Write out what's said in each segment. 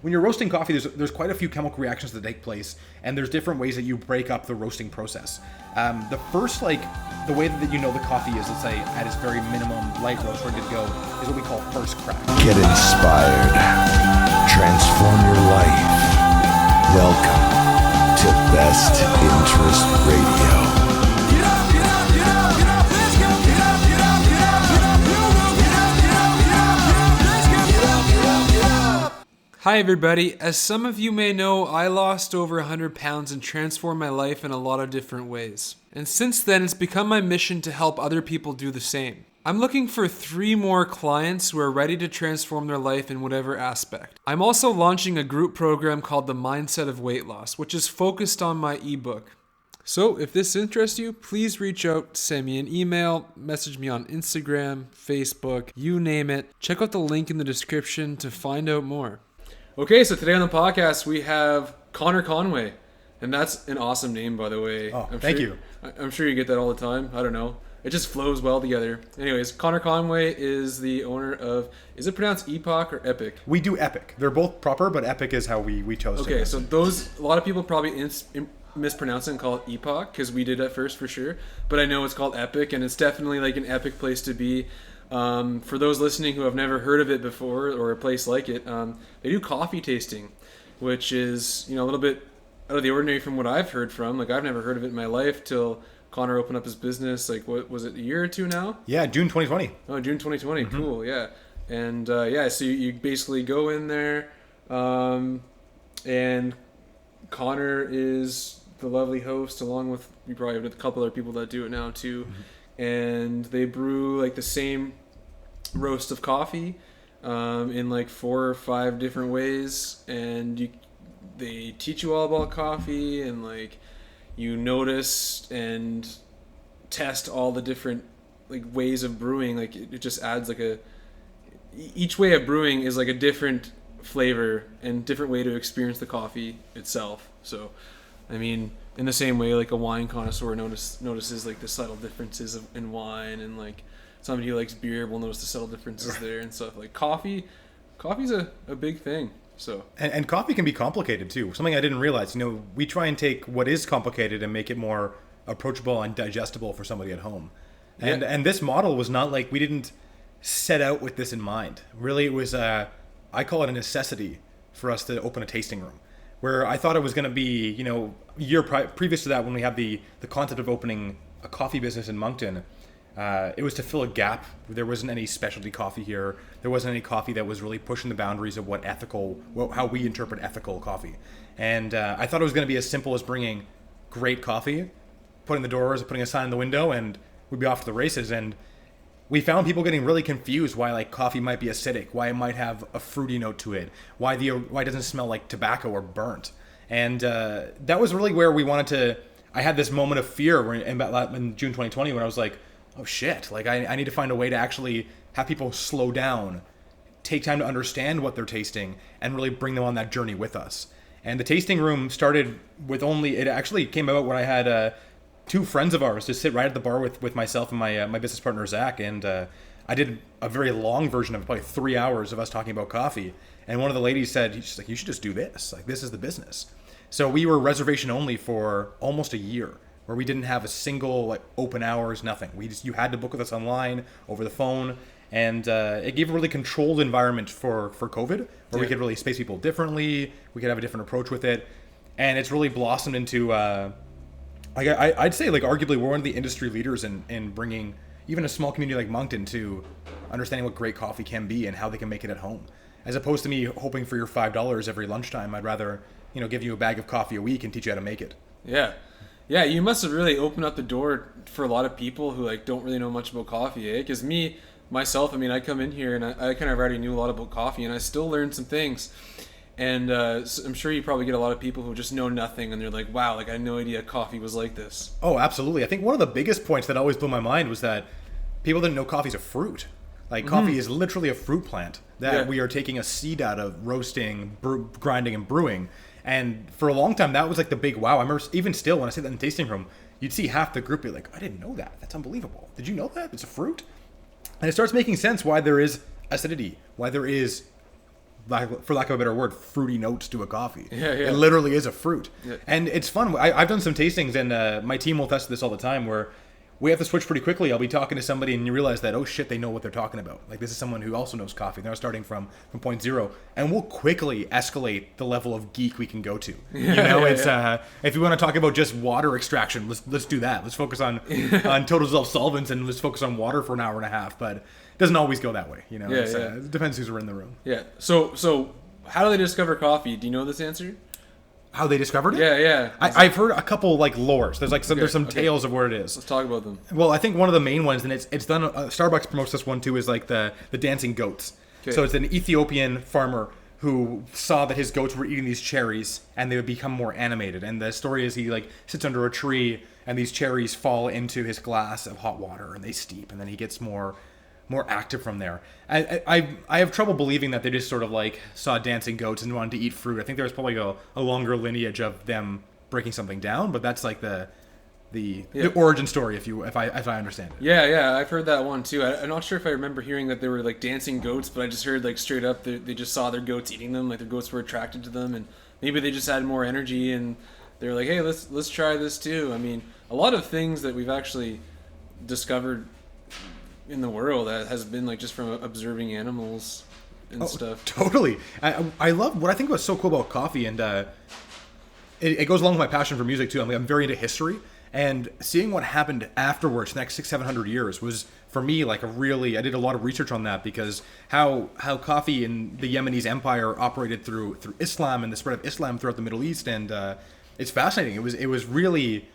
When you're roasting coffee, there's quite a few chemical reactions that take place, and there's different ways that you break up the roasting process. The first, the way that you know the coffee is, let's say, at its very minimum light roast, ready to go, is what we call first crack. Get inspired. Transform your life. Welcome to Best Interest Radio. Hi everybody, as some of you may know, I lost over 100 pounds and transformed my life in a lot of different ways. And since then, it's become my mission to help other people do the same. I'm looking for 3 more clients who are ready to transform their life in whatever aspect. I'm also launching a group program called The Mindset of Weight Loss, which is focused on my ebook. So if this interests you, please reach out, send me an email, message me on Instagram, Facebook, you name it. Check out the link in the description to find out more. Okay, so today on the podcast, we have Conor Conway. And that's an awesome name, by the way. Oh, thank you. I'm sure you get that all the time. I don't know. It just flows well together. Anyways, Conor Conway is the owner of, is it pronounced Epoch or Epoch? We do Epoch. They're both proper, but Epoch is how we chose to. Okay, so a lot of people probably mispronounce it and call it Epoch, because we did at first for sure. But I know it's called Epoch, and it's definitely like an epic place to be. For those listening who have never heard of it before or a place like it, they do coffee tasting, which is, a little bit out of the ordinary from what I've heard from. Like, I've never heard of it in my life till Conor opened up his business. Like, what was it, a year or two now? Yeah, June 2020. Oh, June 2020. Mm-hmm. Cool. Yeah. And so you basically go in there, and Conor is the lovely host, along with, you probably have a couple other people that do it now too. Mm-hmm. And they brew like the same roast of coffee in like 4 or 5 different ways, and they teach you all about coffee, and like you notice and test all the different like ways of brewing. Like it just adds like each way of brewing is like a different flavor and different way to experience the coffee itself. So I mean, in the same way, like a wine connoisseur notices like the subtle differences in wine, and like somebody who likes beer will notice the subtle differences there and stuff. Like coffee's a big thing. So and coffee can be complicated too. Something I didn't realize. We try and take what is complicated and make it more approachable and digestible for somebody at home. And this model was not like, we didn't set out with this in mind. Really, it was I call it a necessity for us to open a tasting room. Where I thought it was going to be, a year previous to that, when we had the concept of opening a coffee business in Moncton, it was to fill a gap. There wasn't any specialty coffee here. There wasn't any coffee that was really pushing the boundaries of how we interpret ethical coffee. And I thought it was going to be as simple as bringing great coffee, putting the doors, putting a sign in the window, and we'd be off to the races. And we found people getting really confused why like coffee might be acidic, why it might have a fruity note to it, why it doesn't smell like tobacco or burnt. And that was really where we wanted to. I had this moment of fear in June 2020 when I was like, oh shit, like I need to find a way to actually have people slow down, take time to understand what they're tasting, and really bring them on that journey with us. And the tasting room started with it actually came about when I had 2 friends of ours to sit right at the bar with myself and my business partner Zach, and I did a very long version of probably 3 hours of us talking about coffee. And one of the ladies said, she's like, you should just do this. Like, this is the business. So we were reservation only for almost a year, where we didn't have a single like open hours, nothing. You had to book with us online, over the phone, and it gave a really controlled environment for COVID, where we could really space people differently. We could have a different approach with it, and it's really blossomed into. I'd say like arguably we're one of the industry leaders in bringing even a small community like Moncton to understanding what great coffee can be and how they can make it at home. As opposed to me hoping for your $5 every lunchtime, I'd rather give you a bag of coffee a week and teach you how to make it. Yeah, you must have really opened up the door for a lot of people who like don't really know much about coffee, eh? Because myself, I come in here and I kind of already knew a lot about coffee, and I still learned some things. And so I'm sure you probably get a lot of people who just know nothing, and they're like, wow, like I had no idea coffee was like this. Oh, absolutely. I think one of the biggest points that always blew my mind was that people didn't know coffee's a fruit. Like, coffee is literally a fruit plant that we are taking a seed out of, roasting, grinding, and brewing. And for a long time, that was like the big wow. I remember even still, when I sit in the tasting room, you'd see half the group be like, I didn't know that. That's unbelievable. Did you know that? It's a fruit? And it starts making sense why there is acidity, why there is for lack of a better word, fruity notes to a coffee. Yeah. It literally is a fruit. Yeah. And it's fun. I've done some tastings, and my team will test this all the time, where we have to switch pretty quickly. I'll be talking to somebody, and you realize that, oh shit, they know what they're talking about. Like, this is someone who also knows coffee. They're starting from point zero, and we'll quickly escalate the level of geek we can go to. If you want to talk about just water extraction, let's do that. Let's focus on total dissolved solvents, and let's focus on water for an hour and a half. But it doesn't always go that way. It depends who's in the room. Yeah. So how do they discover coffee? Do you know this answer? How they discovered it? Yeah. I've heard a couple like lores. There's some tales of where it is. Let's talk about them. Well, I think one of the main ones, and it's done. Starbucks promotes this one too, is like the dancing goats. Okay. So it's an Ethiopian farmer who saw that his goats were eating these cherries, and they would become more animated. And the story is he like sits under a tree, and these cherries fall into his glass of hot water, and they steep, and then he gets more active from there. I have trouble believing that they just sort of like saw dancing goats and wanted to eat fruit. I think there was probably a longer lineage of them breaking something down, but that's like the origin story if I understand it. Yeah, I've heard that one too. I'm not sure if I remember hearing that they were like dancing goats, but I just heard like straight up they just saw their goats eating them, like their goats were attracted to them, and maybe they just had more energy and they were like, hey, let's try this too. I mean, a lot of things that we've actually discovered in the world that has been like just from observing animals and stuff. Totally. I love what I think was so cool about coffee, and it goes along with my passion for music too. I'm very into history, and seeing what happened afterwards, the next 600-700 years, was for me like I did a lot of research on that, because how coffee in the Yemenese Empire operated through Islam and the spread of Islam throughout the Middle East, and it's fascinating. It was really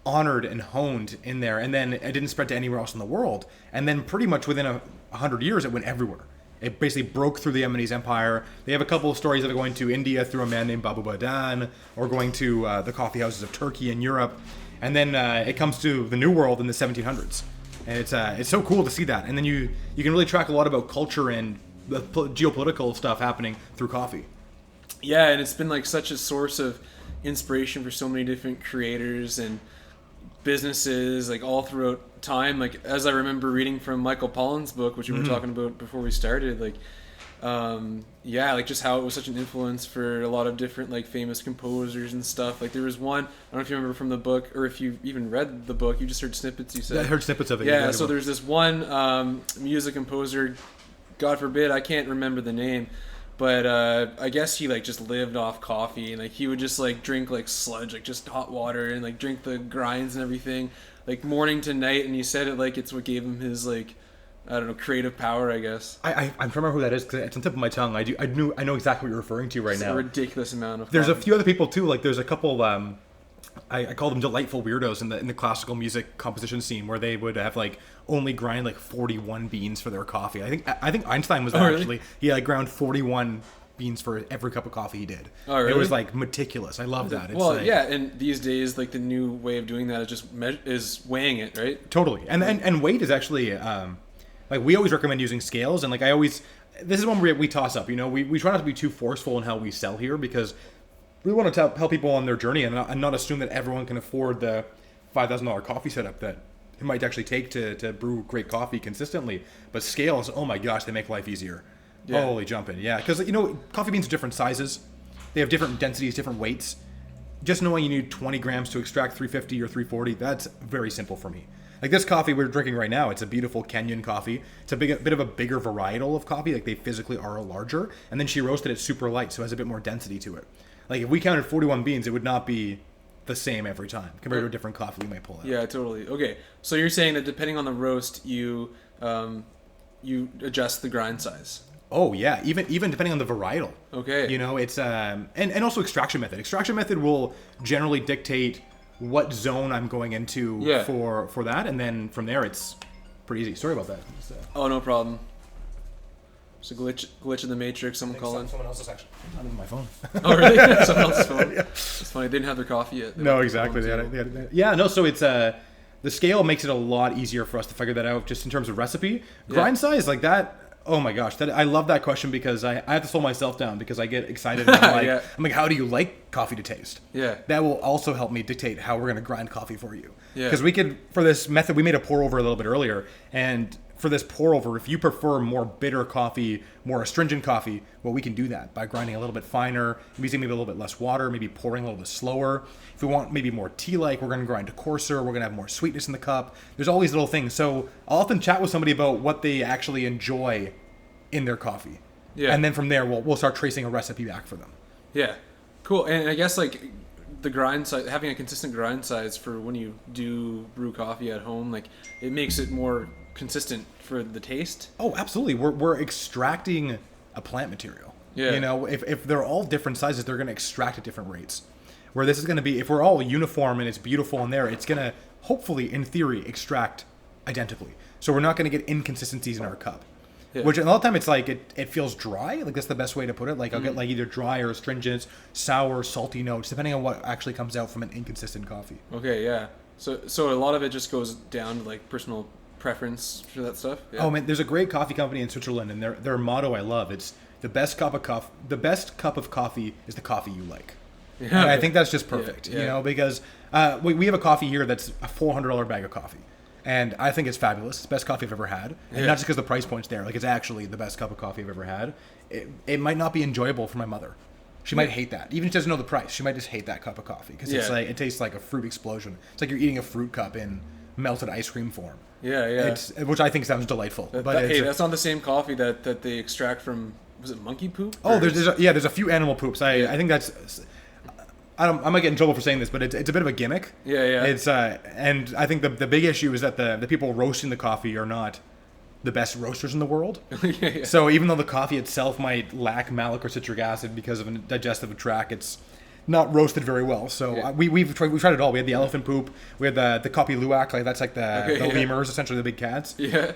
honored and honed in there, and then it didn't spread to anywhere else in the world, and then pretty much within 100 years it went everywhere. It basically broke through the Yemenese Empire. They have a couple of stories of it going to India through a man named Babu Badan, or going to the coffee houses of Turkey and Europe, and then it comes to the New World in the 1700s, and it's so cool to see that. And then you can really track a lot about culture and the geopolitical stuff happening through coffee. Yeah, and it's been like such a source of inspiration for so many different creators and businesses, like all throughout time. Like, as I remember reading from Michael Pollan's book, which we were talking about before we started, like like just how it was such an influence for a lot of different like famous composers and stuff. Like there was one, I don't know if you remember from the book, or if you even read the book, you just heard snippets, you said. Yeah, I heard snippets of it. Yeah, so there's this one music composer, God forbid, I can't remember the name, but I guess he like just lived off coffee, and like he would just like drink like sludge, like just hot water, and like drink the grinds and everything, like morning to night. And he said it like it's what gave him his like, I don't know, creative power, I guess. I'm trying to remember who that is, because it's on the tip of my tongue. I know exactly what you're referring to right now. A ridiculous amount of. There's coffee. a few other people too. Like there's a couple. I call them delightful weirdos in the classical music composition scene, where they would have like only grind like 41 beans for their coffee. I think Einstein was actually really? He like ground 41 beans for every cup of coffee he did. Oh, really? It was like meticulous. I love that. Well, yeah, and these days like the new way of doing that is just is weighing it, right? Totally. And weight is actually like we always recommend using scales, and like this is one where we toss up. We try not to be too forceful in how we sell here, because we want to help people on their journey and not assume that everyone can afford the $5,000 coffee setup that it might actually take to brew great coffee consistently. But scales, oh my gosh, they make life easier. Yeah. Holy jumping, yeah. Because coffee beans are different sizes. They have different densities, different weights. Just knowing you need 20 grams to extract 350 or 340, that's very simple for me. Like this coffee we're drinking right now, it's a beautiful Kenyan coffee. It's a bit of a bigger varietal of coffee, like they physically are larger. And then she roasted it super light, so it has a bit more density to it. Like if we counted 41 beans, it would not be the same every time compared to a different coffee we might pull out. Yeah, totally. Okay, so you're saying that depending on the roast, you adjust the grind size. Oh yeah, even depending on the varietal. Okay. It's and also extraction method. Extraction method will generally dictate what zone I'm going into for that, and then from there it's pretty easy. Sorry about that. Oh, no problem. It's a glitch in the matrix. Someone calling. Someone else's actually. Not even my phone. Oh really? Someone else's phone. Yeah. It's funny. They didn't have their coffee yet. No, exactly. So it's the scale makes it a lot easier for us to figure that out, just in terms of recipe. Grind size like that. Oh my gosh, I love that question, because I have to slow myself down, because I get excited. And I'm like, how do you like coffee to taste? Yeah. That will also help me dictate how we're going to grind coffee for you. Yeah. Because for this method, we made a pour over a little bit earlier, and for this pour over, if you prefer more bitter coffee, more astringent coffee, well, we can do that by grinding a little bit finer, using maybe a little bit less water, maybe pouring a little bit slower. If we want maybe more tea-like, we're going to grind coarser. We're going to have more sweetness in the cup. There's all these little things. So I'll often chat with somebody about what they actually enjoy in their coffee. Yeah. And then from there, we'll start tracing a recipe back for them. Yeah. Cool. And I guess like the grind size, having a consistent grind size for when you do brew coffee at home, like it makes it more consistent for the taste. Oh, absolutely. We're extracting a plant material. Yeah. You know, if they're all different sizes, they're going to extract at different rates. Where this is going to be, if we're all uniform and it's beautiful in there, it's going to hopefully, in theory, extract identically. So we're not going to get inconsistencies in our cup. Yeah. Which a lot of time it's like it feels dry. Like that's the best way to put it. Like I'll get like either dry or astringent, sour, salty notes, depending on what actually comes out from an inconsistent coffee. Okay, yeah. So a lot of it just goes down to like personal preference for that stuff. Yeah. Oh man, there's a great coffee company in Switzerland, and their motto I love. It's the best cup of coffee. The best cup of coffee is the coffee you like. Yeah. And I think that's just perfect. Yeah. You know, because we have a coffee here that's a $400 bag of coffee. And I think it's fabulous. It's the best coffee I've ever had. And not just because the price point's there. Like, it's actually the best cup of coffee I've ever had. It might not be enjoyable for my mother. She might hate that. Even if she doesn't know the price, she might just hate that cup of coffee. Because it's like, it tastes like a fruit explosion. It's like you're eating a fruit cup in melted ice cream form. Yeah, yeah. Which I think sounds delightful. Hey, that's not the same coffee that they extract from, was it monkey poop? Oh, there's a few animal poops. I think that's... I might get in trouble for saying this, but it's a bit of a gimmick. Yeah, yeah. It's and I think the big issue is that the people roasting the coffee are not the best roasters in the world. Yeah. So even though the coffee itself might lack malic or citric acid because of a digestive tract, it's not roasted very well. So we've tried it all. We had the elephant poop. We had the Kopi Luwak, like that's like the lemurs, essentially the big cats. Yeah.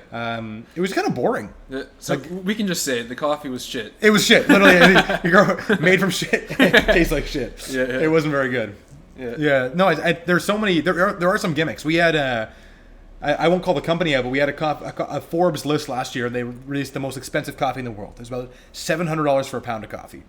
It was kind of boring. So we can just say the coffee was shit. It was shit. Literally, made from shit. It tastes like shit. Yeah. It wasn't very good. Yeah. No, there's so many. There are some gimmicks. We had I won't call the company out, but we had a Forbes list last year. They released the most expensive coffee in the world. It was about $700 for a pound of coffee.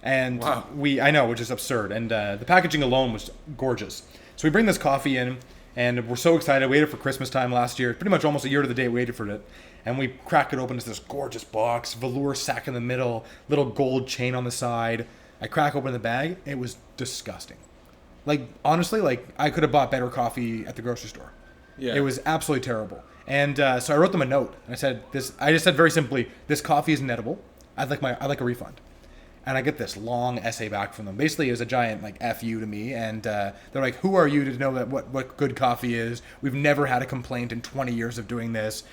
And wow. I know, which is absurd. And the packaging alone was gorgeous. So we bring this coffee in, and we're so excited. We waited for Christmas time last year. Pretty much almost a year to the day we waited for it. And we crack it open. It's this gorgeous box, velour sack in the middle, little gold chain on the side. I crack open the bag. It was disgusting. Like, honestly, like I could have bought better coffee at the grocery store. Yeah. It was absolutely terrible. And so I wrote them a note. I said this. I just said very simply, this coffee isn't edible. I'd like a refund. And I get this long essay back from them. Basically, it was a giant like F you to me. And they're like, who are you to know that what good coffee is? We've never had a complaint in 20 years of doing this.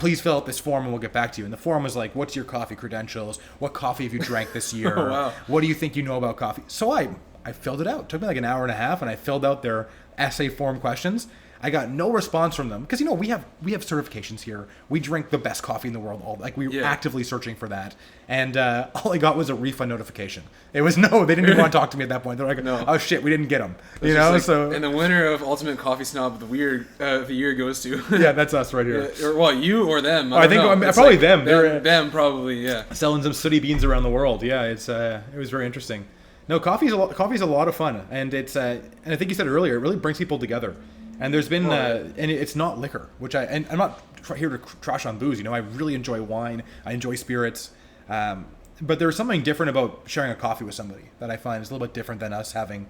Please fill out this form and we'll get back to you. And the form was like, what's your coffee credentials? What coffee have you drank this year? Oh, wow. What do you think you know about coffee? So I filled it out. It took me like an hour and a half, and I filled out their essay form questions. I got no response from them because we have certifications here. We drink the best coffee in the world. We're actively searching for that, and all I got was a refund notification. It was they didn't even want to talk to me at that point. They're like, no. Oh shit, we didn't get them. And the winner of Ultimate Coffee Snob of the year goes to that's us right here. Or you or them. I think probably like them. Them probably selling some sooty beans around the world. Yeah, it was very interesting. No, coffee's a lot of fun, and it's and I think you said earlier, it really brings people together. And there's been, and it's not liquor, and I'm not here to trash on booze. I really enjoy wine. I enjoy spirits. But there's something different about sharing a coffee with somebody that I find is a little bit different than us having.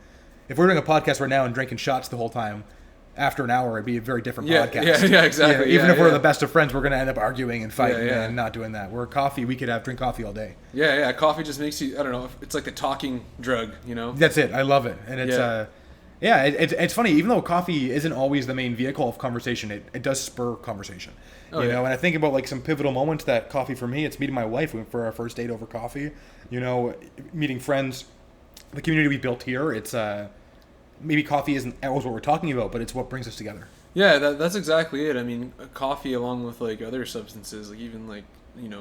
If we're doing a podcast right now and drinking shots the whole time, after an hour, it'd be a very different podcast. Yeah, exactly. Even if we're the best of friends, we're going to end up arguing and fighting and not doing that. We're coffee. We could drink coffee all day. Yeah. Coffee just makes you, I don't know, it's like the talking drug, That's it. I love it. And it's, it's funny. Even though coffee isn't always the main vehicle of conversation, it does spur conversation. And I think about like some pivotal moments that coffee for me. It's meeting my wife. We went for our first date over coffee. Meeting friends, the community we built here. It's maybe coffee isn't always what we're talking about, but it's what brings us together. Yeah, that's exactly it. I mean, coffee along with like other substances, like even like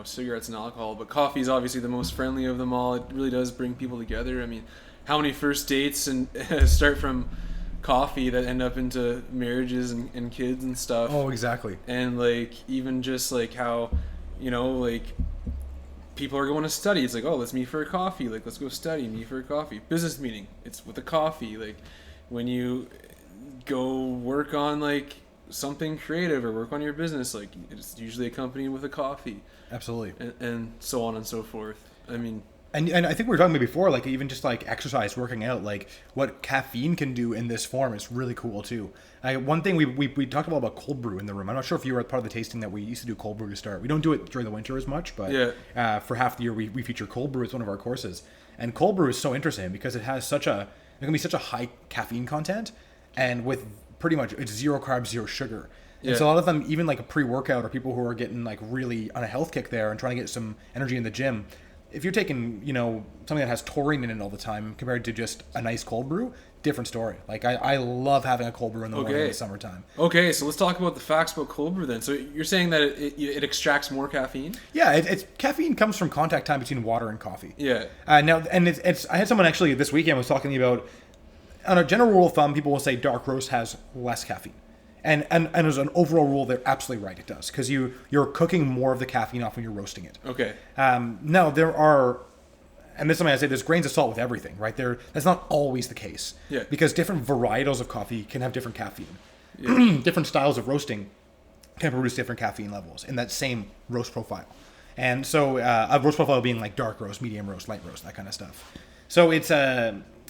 cigarettes and alcohol. But coffee is obviously the most friendly of them all. It really does bring people together. I mean, how many first dates and start from coffee that end up into marriages and kids and stuff. Oh, exactly. And like even just like how like people are going to study. It's like, oh, let's meet for a coffee. Like, let's go study. Meet for a coffee. Business meeting. It's with a coffee. Like when you go work on like something creative or work on your business, like it's usually accompanied with a coffee. Absolutely. And so on and so forth. I mean, and I think we were talking about before, like even just like exercise, working out, like what caffeine can do in this form is really cool too. One thing we talked about cold brew in the room. I'm not sure if you were part of the tasting that we used to do cold brew to start. We don't do it during the winter as much, but for half the year we feature cold brew as one of our courses. And cold brew is so interesting because it can be such a high caffeine content, and with pretty much it's 0 carbs, 0 sugar. And so a lot of them, even like a pre-workout or people who are getting like really on a health kick there and trying to get some energy in the gym, if you're taking, something that has taurine in it all the time compared to just a nice cold brew, different story. Like I love having a cold brew in the morning in the summertime. Okay, so let's talk about the facts about cold brew then. So you're saying that it extracts more caffeine? Yeah, it's caffeine comes from contact time between water and coffee. Yeah. Now, and it's I had someone actually this weekend was talking about, on a general rule of thumb, people will say dark roast has less caffeine. And as an overall rule, they're absolutely right. It does, because you're cooking more of the caffeine off when you're roasting it. Okay. Now there are, and this is something I say, there's grains of salt with everything, right? That's not always the case. Yeah. Because different varietals of coffee can have different caffeine. Yeah. Different styles of roasting can produce different caffeine levels in that same roast profile. And so a roast profile being like dark roast, medium roast, light roast, that kind of stuff. So it's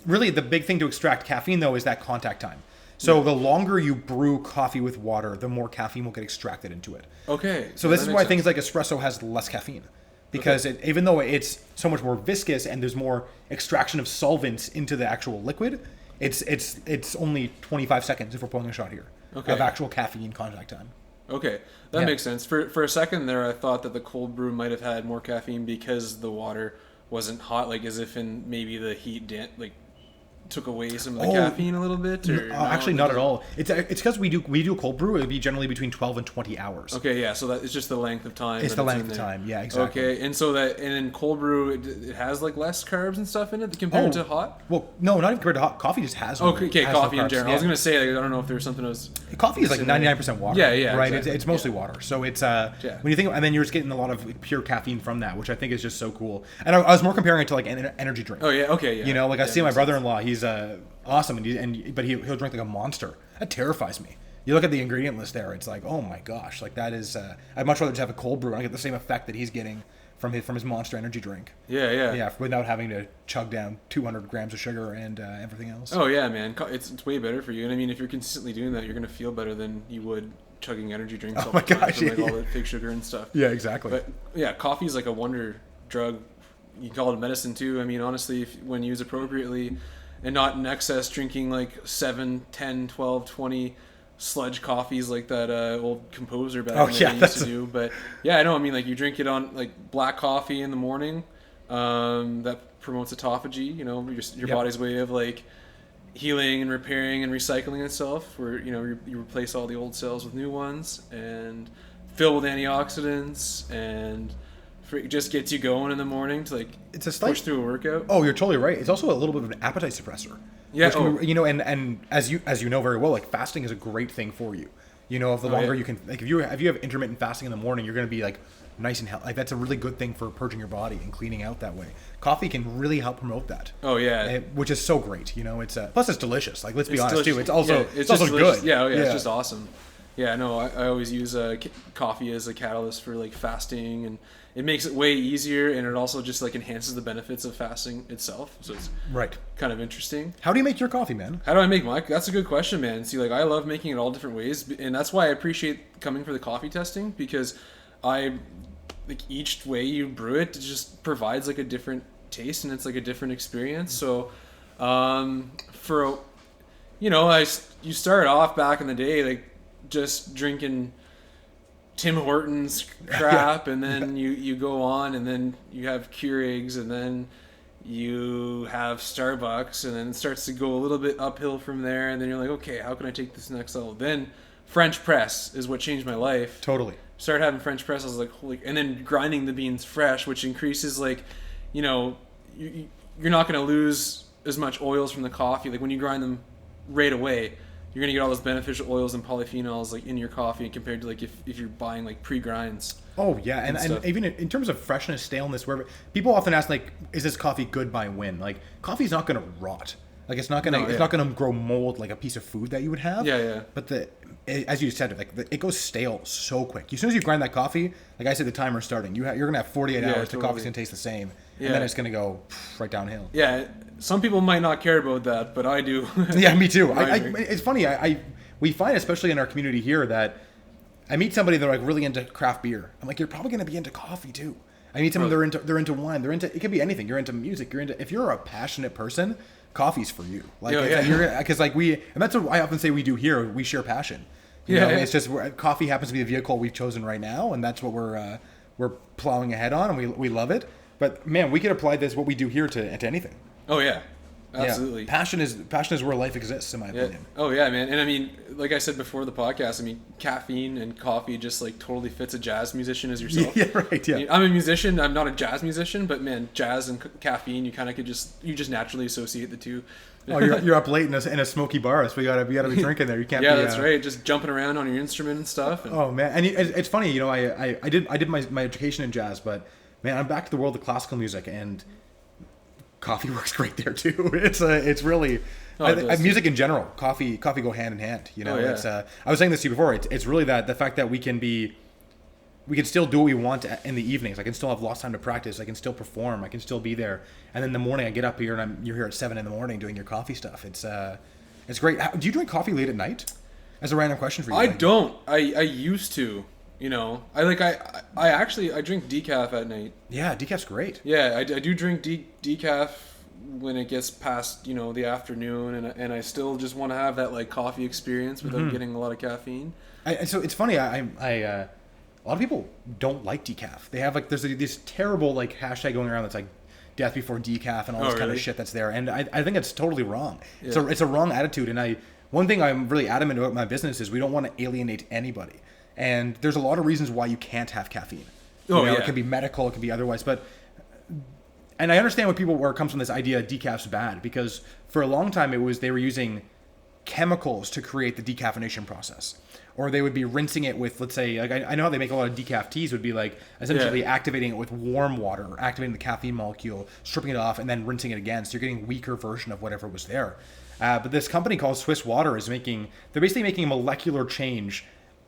really the big thing to extract caffeine though is that contact time. So the longer you brew coffee with water, the more caffeine will get extracted into it. Okay. So this is why things like espresso has less caffeine. Because even though it's so much more viscous and there's more extraction of solvents into the actual liquid, it's only 25 seconds if we're pulling a shot here of actual caffeine contact time. Okay, that makes sense. For a second there, I thought that the cold brew might have had more caffeine because the water wasn't hot, like as if in maybe the heat took away some of the caffeine a little bit, or actually not at all. It's because we do a cold brew. It would be generally between 12 and 20 hours. Okay, yeah. So that it's just the length of time. It's the length of time. Yeah, exactly. Okay, and in cold brew, it has like less carbs and stuff in it compared to hot. Well, no, not even compared to hot. Coffee just has. Coffee in general. Yeah. I was gonna say, I don't know if there's something else. Coffee is like 99% water. Yeah, right. Exactly. It's mostly water. So it's when you think, and then you're just getting a lot of pure caffeine from that, which I think is just so cool. And I was more comparing it to like an energy drink. Oh yeah. Okay. Yeah. I see my brother-in-law. He's awesome, but he'll drink like a Monster. That terrifies me. You look at the ingredient list there, it's like, oh my gosh, like that is. I'd much rather just have a cold brew and I get the same effect that he's getting from his Monster energy drink. Yeah, without having to chug down 200 grams of sugar and everything else. Oh yeah, man, it's way better for you. And I mean, if you're consistently doing that, you're gonna feel better than you would chugging energy drinks all the time from all the fake sugar and stuff. Yeah, exactly. But yeah, coffee is like a wonder drug. You can call it medicine too. I mean, honestly, when used appropriately and not in excess, drinking like 7, 10, 12, 20 sludge coffees like that old composer back in the day used to do. But yeah, I know. I mean, like you drink it on like black coffee in the morning. That promotes autophagy. Your body's way of like healing and repairing and recycling itself. Where you replace all the old cells with new ones and fill with antioxidants, and it just gets you going in the morning to push through a workout. Oh, you're totally right. It's also a little bit of an appetite suppressor. Yeah. And as you know very well, like fasting is a great thing for you. If the longer you can, like if you have intermittent fasting in the morning, you're going to be like nice and healthy. Like that's a really good thing for purging your body and cleaning out that way. Coffee can really help promote that. Oh yeah. Which is so great. It's plus it's delicious. Like let's be honest delicious. too. It's also delicious. good. Yeah. It's just awesome. Yeah. No, I always use coffee as a catalyst for like fasting, and it makes it way easier, and it also just like enhances the benefits of fasting itself. So it's kind of interesting. How do you make your coffee, man? How do I make mine? That's a good question, man. See, like I love making it all different ways, and that's why I appreciate coming for the coffee testing, because each way you brew it just provides like a different taste, and it's like a different experience. So, you start off back in the day like just drinking Tim Hortons crap, and then you go on, and then you have Keurigs, and then you have Starbucks, and then it starts to go a little bit uphill from there, and then you're like, okay, how can I take this next level? Then French press is what changed my life. Totally. Started having French press, I was like, holy, and then grinding the beans fresh, which increases like, you're not going to lose as much oils from the coffee. Like when you grind them right away, you're going to get all those beneficial oils and polyphenols like in your coffee compared to like if you're buying like pre-grinds. Oh yeah, and even in terms of freshness, staleness, wherever people often ask like, is this coffee good by when? Like coffee's not going to rot. Like it's not gonna not gonna grow mold like a piece of food that you would have. Yeah. But as you said, like it goes stale so quick. As soon as you grind that coffee, like I said, the timer's starting. You're gonna have 48 hours. The coffee's gonna taste the same, and then it's gonna go right downhill. Yeah. Some people might not care about that, but I do. Yeah, me too. It's funny. We find, especially in our community here, that I meet somebody they're like really into craft beer. I'm like, you're probably gonna be into coffee too. I meet someone they're into wine. They're into, it could be anything. You're into music. If you're a passionate person, coffee's for you. Like, because like and that's what I often say we do here. We share passion. You know, it's just coffee happens to be the vehicle we've chosen right now, and that's what we're plowing ahead on, and we love it. But man, we could apply what we do here to anything. Oh yeah. Absolutely. Yeah. Passion is where life exists, in my opinion. Oh yeah, man. And I mean, like I said before the podcast, I mean, caffeine and coffee just like totally fits a jazz musician as yourself. Yeah, right. Yeah. I mean, I'm a musician. I'm not a jazz musician, but man, jazz and caffeine, you kind of you just naturally associate the two. Oh, you're up late in a smoky bar, so you gotta be drinking there. You can't. Yeah, that's right. Just jumping around on your instrument and stuff. Oh man, and it's funny. You know, I did my education in jazz, but man, I'm back to the world of classical music, and coffee works great there too. It's really music in general. Coffee go hand in hand. You know, I was saying this to you before. It's really that the fact that we can still do what we want in the evenings. I can still have lost time to practice. I can still perform. I can still be there. And then in the morning, I get up here and you're here at 7 a.m. doing your coffee stuff. It's great. Do you drink coffee late at night? As a random question for you. I don't. I used to. You know, I drink decaf at night. Yeah, decaf's great. Yeah, I do drink decaf when it gets past, you know, the afternoon, and I still just want to have that like coffee experience without getting a lot of caffeine. So it's funny. A lot of people don't like decaf. They have like there's this terrible like hashtag going around that's like death before decaf and all this kind of shit that's there, and I think it's totally wrong. Yeah. It's a wrong attitude, and one thing I'm really adamant about my business is we don't want to alienate anybody. And there's a lot of reasons why you can't have caffeine. It can be medical, it can be otherwise. And I understand what where it comes from this idea decaf's bad, because for a long time they were using chemicals to create the decaffeination process. Or they would be rinsing it with, let's say, like I know how they make a lot of decaf teas, would be like essentially activating it with warm water, or activating the caffeine molecule, stripping it off, and then rinsing it again. So you're getting a weaker version of whatever was there. But this company called Swiss Water they're basically making a molecular change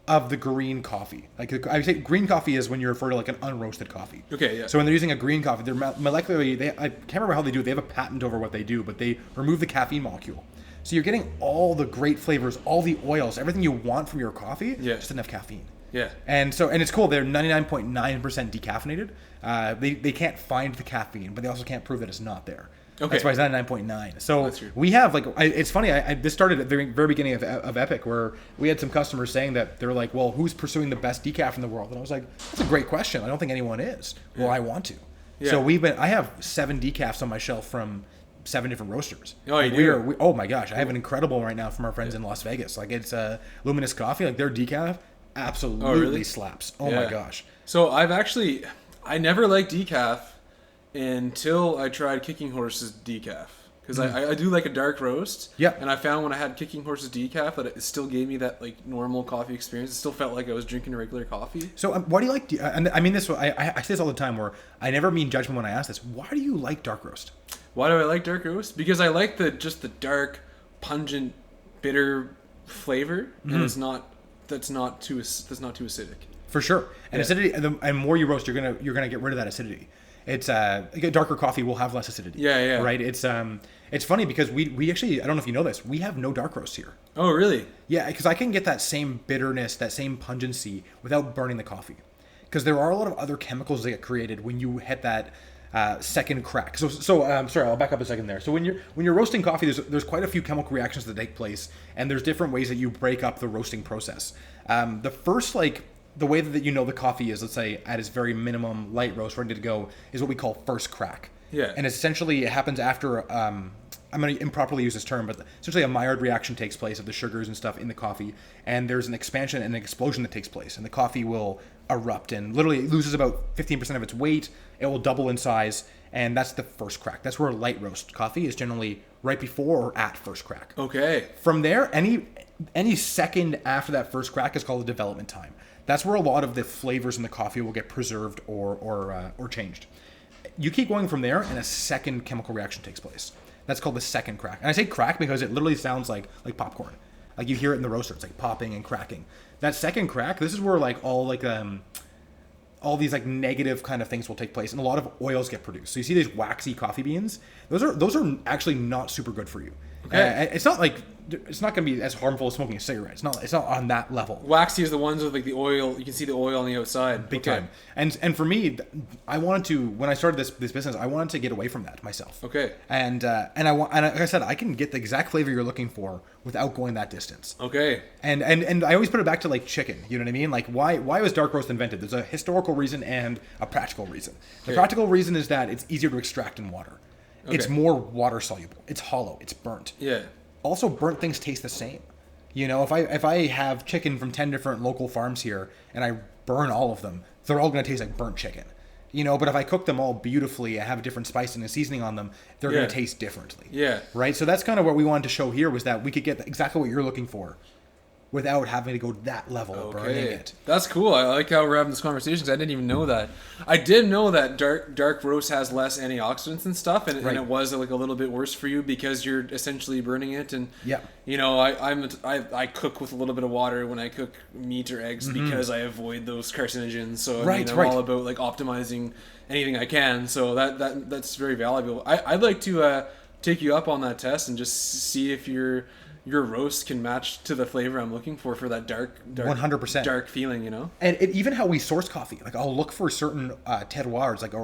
of the green coffee. Like I would say green coffee is when you refer to like an unroasted coffee. Okay, yeah. So when they're using a green coffee, they're molecularly, I can't remember how they do it. They have a patent over what they do, but they remove the caffeine molecule. So you're getting all the great flavors, all the oils, everything you want from your coffee, just doesn't have caffeine. Yeah. And it's cool. They're 99.9% decaffeinated. They can't find the caffeine, but they also can't prove that it's not there. Okay. That's why it's 99.9. So we have it's funny. This started at the very beginning of Epoch, where we had some customers saying that they're like, well, who's pursuing the best decaf in the world? And I was like, that's a great question. I don't think anyone is. Well, I want to. Yeah. So I have 7 decafs on my shelf from 7 different roasters. Oh, you do? Oh my gosh, I have an incredible one right now from our friends in Las Vegas. Like it's Luminous Coffee. Like their decaf absolutely slaps. Oh my gosh. So I never liked decaf until I tried Kicking Horse's decaf, because I do like a dark roast. Yeah. And I found when I had Kicking Horse's decaf that it still gave me that like normal coffee experience. It still felt like I was drinking regular coffee. So why do you like? And I mean this. I say this all the time. Where I never mean judgment when I ask this. Why do you like dark roast? Why do I like dark roast? Because I like the dark, pungent, bitter flavor, and that's not too acidic. For sure. And acidity, and more you roast, you're gonna get rid of that acidity. It's a darker coffee will have less acidity. Yeah. Right. It's funny because we actually, I don't know if you know this, we have no dark roast here. Oh really? Yeah, because I can get that same bitterness, that same pungency without burning the coffee. Because there are a lot of other chemicals that get created when you hit that second crack. So sorry, I'll back up a second there. So when you're roasting coffee, there's quite a few chemical reactions that take place, and there's different ways that you break up the roasting process. The first the way that you know the coffee is, let's say, at its very minimum light roast, ready to go, is what we call first crack. Yeah. And essentially, it happens after, I'm going to improperly use this term, but essentially a Maillard reaction takes place of the sugars and stuff in the coffee, and there's an expansion and an explosion that takes place, and the coffee will erupt, and literally it loses about 15% of its weight, it will double in size, and that's the first crack. That's where light roast coffee is generally right before or at first crack. Okay. From there, any second after that first crack is called the development time. That's where a lot of the flavors in the coffee will get preserved or changed. You keep going from there, and a second chemical reaction takes place. That's called the second crack. And I say crack because it literally sounds like popcorn. Like you hear it in the roaster, it's like popping and cracking. That second crack, this is where like all these like negative kind of things will take place, and a lot of oils get produced. So you see these waxy coffee beans; those are actually not super good for you. Okay. It's not going to be as harmful as smoking a cigarette. It's not on that level. Waxy is the ones with like the oil. You can see the oil on the outside. Big time. And for me, I wanted to, when I started this business, I wanted to get away from that myself. Okay. And like I said, I can get the exact flavor you're looking for without going that distance. Okay. And I always put it back to like chicken. You know what I mean? Like why was dark roast invented? There's a historical reason and a practical reason. The practical reason is that it's easier to extract in water. Okay. It's more water soluble. It's hollow. It's burnt. Yeah. Also, burnt things taste the same. You know, if I have chicken from 10 different local farms here and I burn all of them, they're all going to taste like burnt chicken. You know, but if I cook them all beautifully and have different spicing and seasoning on them, they're going to taste differently. Yeah. Right? So that's kind of what we wanted to show here, was that we could get exactly what you're looking for without having to go that level of burning it. That's cool. I like how we're having this conversation, because I didn't even know that. I did know that dark roast has less antioxidants and stuff, and it was like a little bit worse for you because you're essentially burning it. And you know, I cook with a little bit of water when I cook meat or eggs because I avoid those carcinogens. So I mean, I'm all about like optimizing anything I can. So that's very valuable. I'd like to take you up on that test and just see if your roast can match to the flavor I'm looking for that dark 100% dark feeling, you know. And even how we source coffee, like I'll look for certain terroirs, like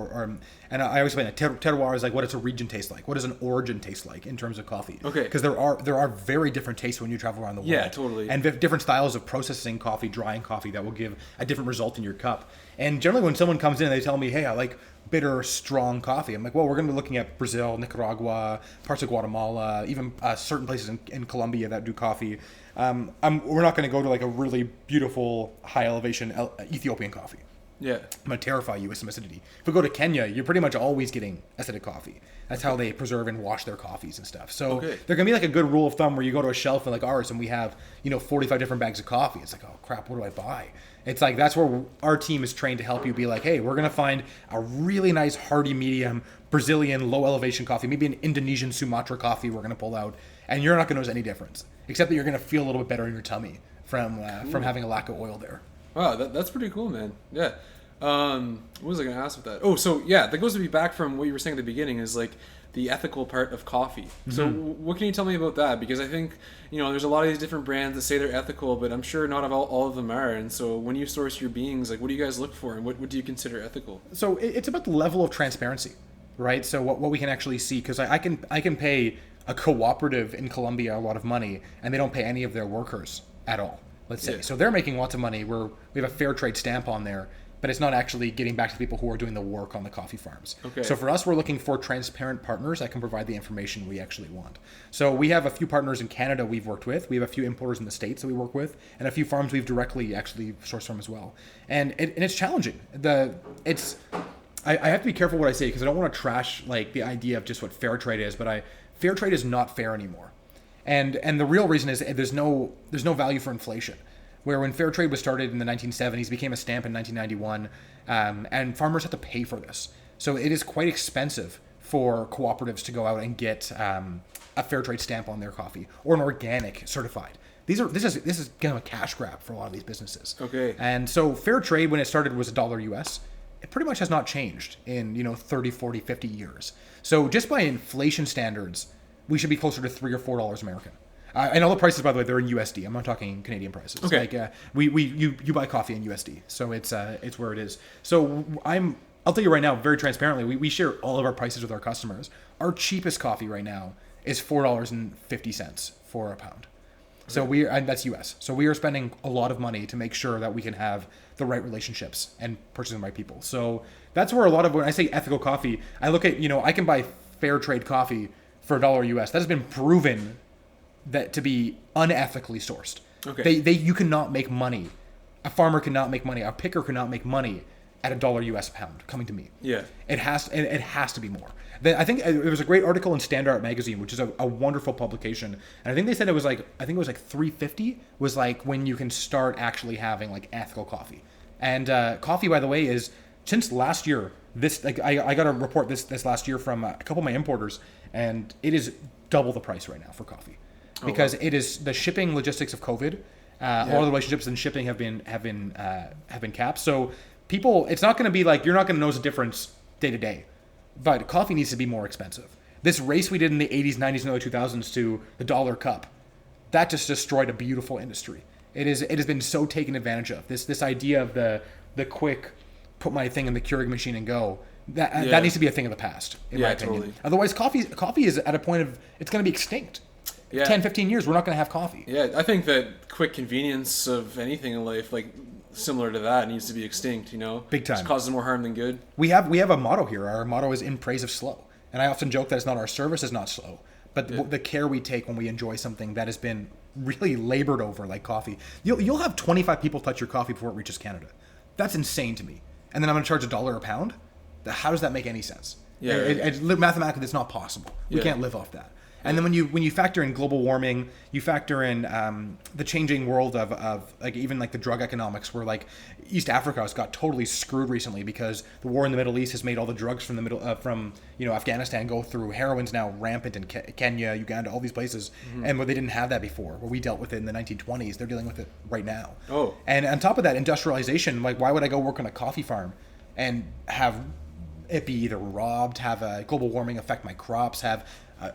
and I always explain that terroir is like what does a region taste like, what does an origin taste like in terms of coffee. Okay. Because there are very different tastes when you travel around the world. Yeah, totally. And different styles of processing coffee, drying coffee, that will give a different result in your cup. And generally, when someone comes in and they tell me, hey, I like bitter, strong coffee, I'm like, well, we're going to be looking at Brazil, Nicaragua, parts of Guatemala, even certain places in Colombia that do coffee. We're not going to go to like a really beautiful, high elevation Ethiopian coffee. Yeah. I'm going to terrify you with some acidity. If we go to Kenya, you're pretty much always getting acidic coffee. That's how they preserve and wash their coffees and stuff. So there can be like a good rule of thumb where you go to a shelf like ours and we have, 45 different bags of coffee. It's like, oh crap, what do I buy? It's like, that's where our team is trained to help you be like, hey, we're going to find a really nice hearty medium Brazilian low elevation coffee, maybe an Indonesian Sumatra coffee we're going to pull out, and you're not going to notice any difference, except that you're going to feel a little bit better in your tummy from having a lack of oil there. Wow, that's pretty cool, man. Yeah. What was I going to ask with that? Oh, so yeah, that goes to be back from what you were saying at the beginning, is like the ethical part of coffee. Mm-hmm. So what can you tell me about that? Because I think, there's a lot of these different brands that say they're ethical, but I'm sure not all of them are. And so when you source your beans, like what do you guys look for, and what do you consider ethical? So it's about the level of transparency, right? So what we can actually see, because I can pay a cooperative in Colombia a lot of money, and they don't pay any of their workers at all, let's say. Yeah. So they're making lots of money. We have a fair trade stamp on there, but it's not actually getting back to the people who are doing the work on the coffee farms. Okay. So for us, we're looking for transparent partners that can provide the information we actually want. So we have a few partners in Canada we've worked with. We have a few importers in the States that we work with, and a few farms we've directly actually sourced from as well. And it's challenging. I have to be careful what I say, because I don't want to trash like the idea of just what fair trade is, but fair trade is not fair anymore. And the real reason is there's no value for inflation. Where when fair trade was started in the 1970s, became a stamp in 1991, and farmers have to pay for this. So it is quite expensive for cooperatives to go out and get a fair trade stamp on their coffee, or an organic certified. This is kind of a cash grab for a lot of these businesses. Okay. And so fair trade, when it started, was $1 US. It pretty much has not changed in 30, 40, 50 years. So just by inflation standards, we should be closer to $3 or $4 American. And all the prices, by the way, they're in USD. I'm not talking Canadian prices. Okay. Like you buy coffee in USD, so it's where it is. So I'll tell you right now, very transparently, we share all of our prices with our customers. Our cheapest coffee right now is $4.50 for a pound. So that's US. So we are spending a lot of money to make sure that we can have the right relationships and purchasing the right people. So that's where a lot of, when I say ethical coffee, I look at, I can buy fair trade coffee for $1 US. That has been proven that to be unethically sourced. Okay. You cannot make money. A farmer cannot make money. A picker cannot make money at $1 US a pound coming to me. Yeah. It has to be more. I think there was a great article in Standard Magazine, which is a wonderful publication, and I think they said it was like $3.50 was like when you can start actually having like ethical coffee. And coffee, by the way, is, since last year, This like I got a report this last year from a couple of my importers, and it is double the price right now for coffee, because it is the shipping logistics of COVID. All the relationships in shipping have been capped. So people, it's not going to be like, you're not going to notice a difference day to day, but coffee needs to be more expensive. This race we did in the 80s, 90s, and early 2000s to the dollar cup, that just destroyed a beautiful industry. It has been so taken advantage of. This idea of the quick, put my thing in the Keurig machine and go. That needs to be a thing of the past, in my opinion. Totally. Otherwise, coffee is at a point of, it's going to be extinct. 10, 15 years, we're not going to have coffee. Yeah, I think that quick convenience of anything in life, like similar to that, needs to be extinct, you know? Big time. It causes more harm than good. We have a motto here. Our motto is in praise of slow. And I often joke that it's not our service is not slow, but the care we take when we enjoy something that has been really labored over, like coffee. You'll have 25 people touch your coffee before it reaches Canada. That's insane to me. And then I'm going to charge $1 a pound? How does that make any sense? Yeah, mathematically, it's not possible. We can't live off that. And then when you factor in global warming, you factor in the changing world of like even like the drug economics, where like East Africa has got totally screwed recently because the war in the Middle East has made all the drugs from Afghanistan go through. Heroin's now rampant in Kenya, Uganda, all these places, and where they didn't have that before, where we dealt with it in the 1920s, they're dealing with it right now. Oh, and on top of that, industrialization. Like, why would I go work on a coffee farm and have it be either robbed, have a global warming affect my crops, have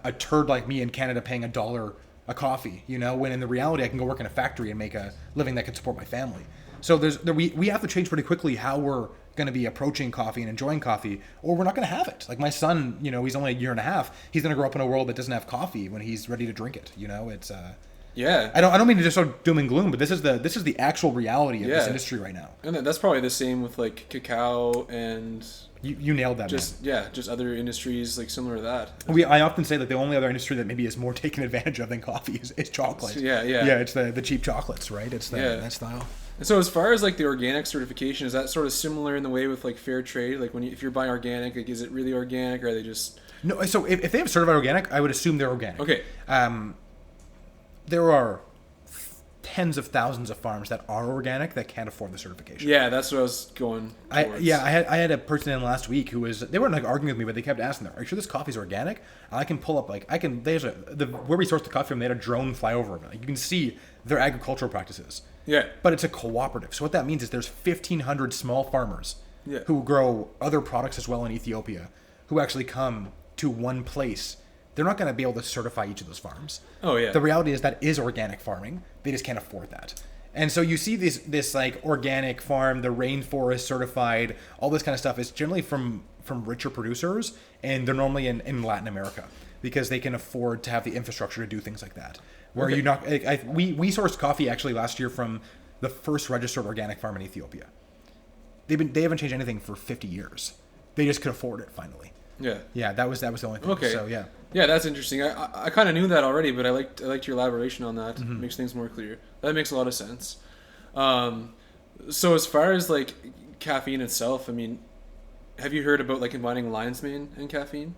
a turd like me in Canada paying $1 a coffee, you know, when in the reality I can go work in a factory and make a living that can support my family. So we have to change pretty quickly how we're going to be approaching coffee and enjoying coffee, or we're not going to have it. Like my son, you know, he's only a year and a half. He's going to grow up in a world that doesn't have coffee when he's ready to drink it. You know, it's I don't mean to just start doom and gloom, but this is the actual reality of this industry right now. And that's probably the same with like cacao and you nailed that. Just other industries like similar to that. I often say that the only other industry that maybe is more taken advantage of than coffee is chocolate. Yeah. It's the cheap chocolates, right? It's that style. And so as far as like the organic certification, is that sort of similar in the way with like fair trade? Like if you're buying organic, like is it really organic, or are they just No, so if they have certified organic, I would assume they're organic. Okay. There are tens of thousands of farms that are organic that can't afford the certification. Yeah, that's what I was going towards. I had a person in last week who they weren't like arguing with me, but they kept asking them, "Are you sure this coffee's organic?" And I can pull up where we source the coffee from, they had a drone fly over it. Like, you can see their agricultural practices. Yeah. But it's a cooperative. So what that means is there's 1,500 small farmers who grow other products as well in Ethiopia, who actually come to one place. They're not going to be able to certify each of those farms. Oh, yeah. The reality is that is organic farming. They just can't afford that. And so you see this like organic farm, the rainforest certified, all this kind of stuff is generally from richer producers, and they're normally in Latin America because they can afford to have the infrastructure to do things like that. Where you're not, we sourced coffee actually last year from the first registered organic farm in Ethiopia. They haven't changed anything for 50 years. They just could afford it finally. Yeah, that was the only thing. Okay. So yeah, that's interesting. I kind of knew that already, but I liked your elaboration on that. Mm-hmm. It makes things more clear. That makes a lot of sense. So as far as like caffeine itself, I mean, have you heard about like combining lion's mane and caffeine?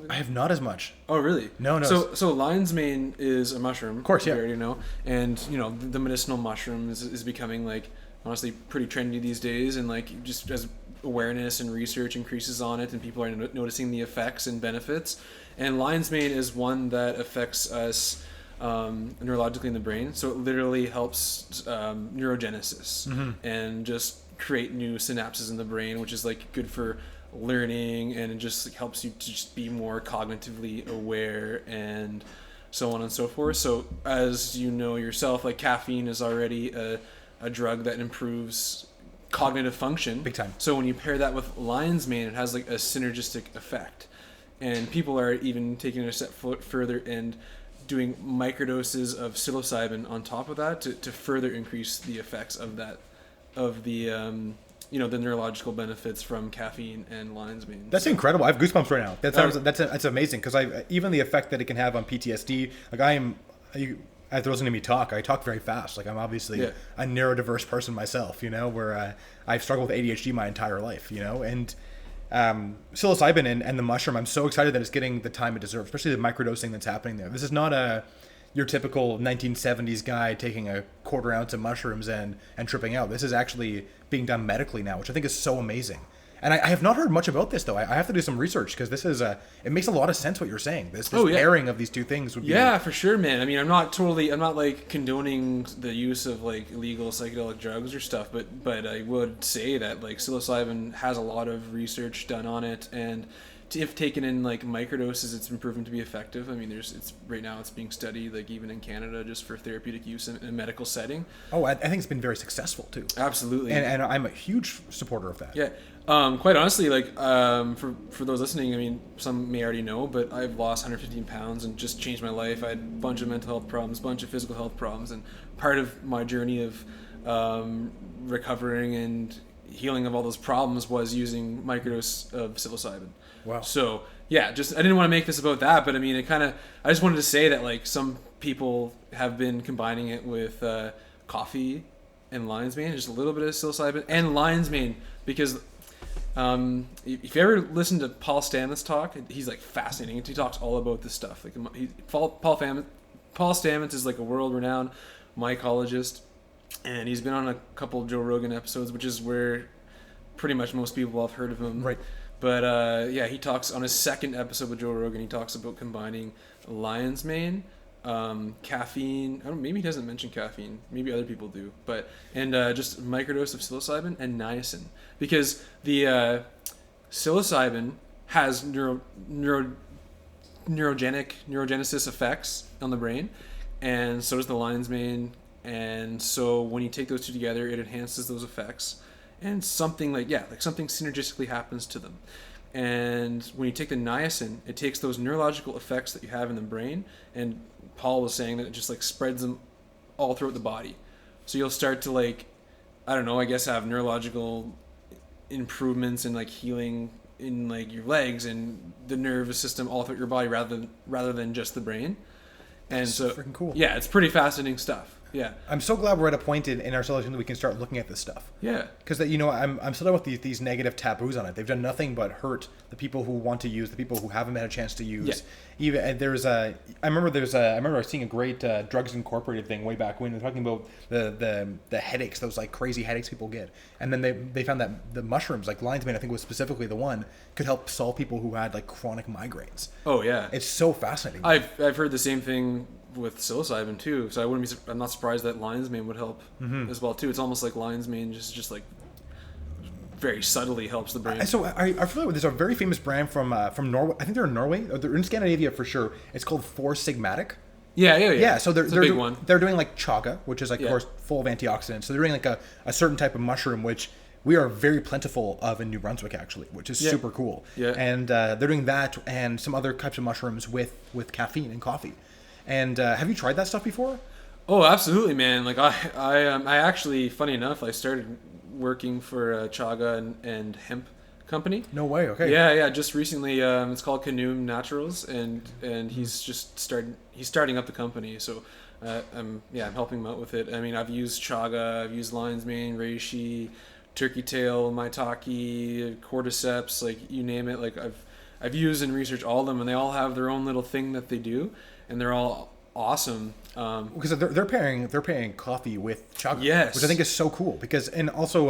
I have not as much. Oh, really? No. So lion's mane is a mushroom. Of course, yeah. You already know. And, you know, the medicinal mushroom is becoming, like, honestly pretty trendy these days. And, like, just as awareness and research increases on it and people are noticing the effects and benefits. And lion's mane is one that affects us neurologically in the brain. So it literally helps neurogenesis and just create new synapses in the brain, which is, like, good for learning, and it just like, helps you to just be more cognitively aware and so on and so forth. So as you know yourself, like caffeine is already a drug that improves cognitive function. Big time. So when you pair that with lion's mane, it has like a synergistic effect. And people are even taking it a step further and doing microdoses of psilocybin on top of that to further increase the effects of that, of the the neurological benefits from caffeine and lion's mane. That's incredible. I have goosebumps right now. That's amazing, because even the effect that it can have on PTSD. Like after listening to me talk, I talk very fast. Like I'm obviously a neurodiverse person myself, you know, where I've struggled with ADHD my entire life, you know, and psilocybin and the mushroom, I'm so excited that it's getting the time it deserves, especially the microdosing that's happening there. This is not your typical 1970s guy taking a quarter ounce of mushrooms and tripping out. This is actually being done medically now, which I think is so amazing. And I have not heard much about this though. I have to do some research because this is it makes a lot of sense what you're saying. This pairing of these two things would be for sure, man. I mean, I'm not like condoning the use of like illegal psychedelic drugs or stuff, but I would say that like psilocybin has a lot of research done on it, and if taken in like microdoses, it's been proven to be effective. I mean, right now it's being studied like even in Canada just for therapeutic use in a medical setting. Oh, I think it's been very successful too. Absolutely, and I'm a huge supporter of that. Yeah. Quite honestly, like for those listening, I mean, some may already know, but I've lost 115 pounds and just changed my life. I had a bunch of mental health problems, a bunch of physical health problems, and part of my journey of recovering and healing of all those problems was using microdose of psilocybin. Wow. So yeah, I didn't want to make this about that, but I mean, I just wanted to say that like some people have been combining it with coffee and lion's mane, just a little bit of psilocybin and lion's mane, because if you ever listen to Paul Stamets talk, he's like fascinating. He talks all about this stuff. Like Paul Stamets is like a world-renowned mycologist, and he's been on a couple of Joe Rogan episodes, which is where pretty much most people have heard of him. Right. But he talks on his second episode with Joe Rogan. He talks about combining lion's mane, caffeine. Maybe he doesn't mention caffeine. Maybe other people do. And just microdose of psilocybin and niacin, because the psilocybin has neurogenesis effects on the brain, and so does the lion's mane. And so when you take those two together, it enhances those effects. And something something synergistically happens to them. And when you take the niacin, it takes those neurological effects that you have in the brain, and Paul was saying that it just like spreads them all throughout the body. So you'll start to like, I don't know, I guess have neurological improvements and like healing in like your legs and the nervous system all throughout your body rather than just the brain. And so freaking cool. Yeah, it's pretty fascinating stuff. Yeah, I'm so glad we're at a point in our solution that we can start looking at this stuff. Yeah, because I'm still with these negative taboos on it. They've done nothing but hurt the people who want to use, the people who haven't had a chance to use. Yeah. Even I remember seeing a great Drugs Incorporated thing way back when they're talking about the headaches, those like crazy headaches people get, and then they found that the mushrooms like lion's mane, I think was specifically the one, could help solve people who had like chronic migraines. Oh yeah, it's so fascinating. I've heard the same thing with psilocybin too, so I'm not surprised that lion's mane would help as well too. It's almost like lion's mane just like very subtly helps the brain. So I familiar with, there's a very famous brand from Norway. I think they're in Norway, or they're in Scandinavia for sure. It's called Four Sigmatic. Yeah. So they're a big one. They're doing like chaga, which is like of course full of antioxidants. So they're doing like a certain type of mushroom, which we are very plentiful of in New Brunswick actually, which is super cool. Yeah. And they're doing that and some other types of mushrooms with caffeine and coffee. And have you tried that stuff before? Oh, absolutely, man. Like I actually, funny enough, I started working for a chaga and hemp company. No way. Okay. Yeah. Just recently, it's called Canoom Naturals, and he's starting up the company. So I'm helping him out with it. I mean, I've used chaga, I've used lion's mane, reishi, turkey tail, maitake, cordyceps, like you name it. Like I've used and researched all of them, and they all have their own little thing that they do. And they're all awesome. Because they're pairing coffee with chaga, yes, which I think is so cool. Because and also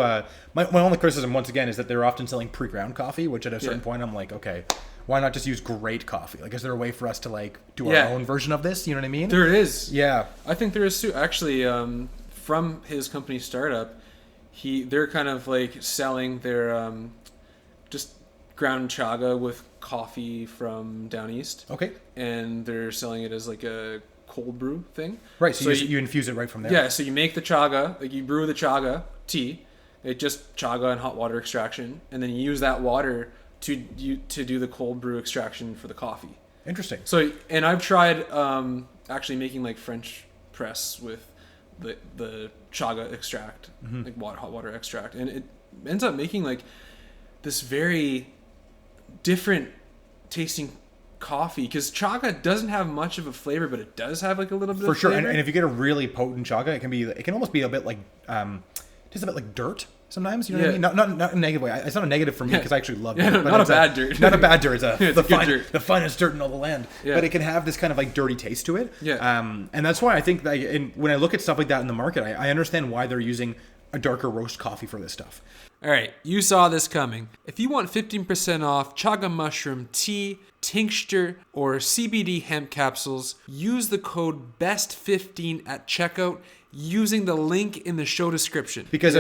my only criticism once again is that they're often selling pre-ground coffee, which at a certain point I'm like, okay, why not just use great coffee? Like, is there a way for us to like do our own version of this? You know what I mean? There is. Yeah, I think there is too. Actually, from his company startup, they're kind of like selling their just ground chaga with coffee from down east. Okay. And they're selling it as like a cold brew thing. Right. So you infuse it right from there. Yeah. So you make the chaga, like you brew the chaga tea, it just chaga and hot water extraction, and then you use that water to do the cold brew extraction for the coffee. Interesting. So, and I've tried actually making like French press with the chaga extract, like hot water extract, and it ends up making like this very different tasting coffee, because chaga doesn't have much of a flavor, but it does have like a little bit of flavor. And if you get a really potent chaga, it can almost be a bit like just a bit like dirt sometimes, you know what I mean? Not in a negative way. It's not a negative for me because I actually love it. Not a bad dirt. Not a bad dirt. It's the finest dirt in all the land. Yeah. But it can have this kind of like dirty taste to it. Yeah. And that's why I think that when I look at stuff like that in the market, I understand why they're using a darker roast coffee for this stuff. All right, you saw this coming. If you want 15% off chaga mushroom tea, tincture, or CBD hemp capsules, use the code BEST15 at checkout using the link in the show description. Because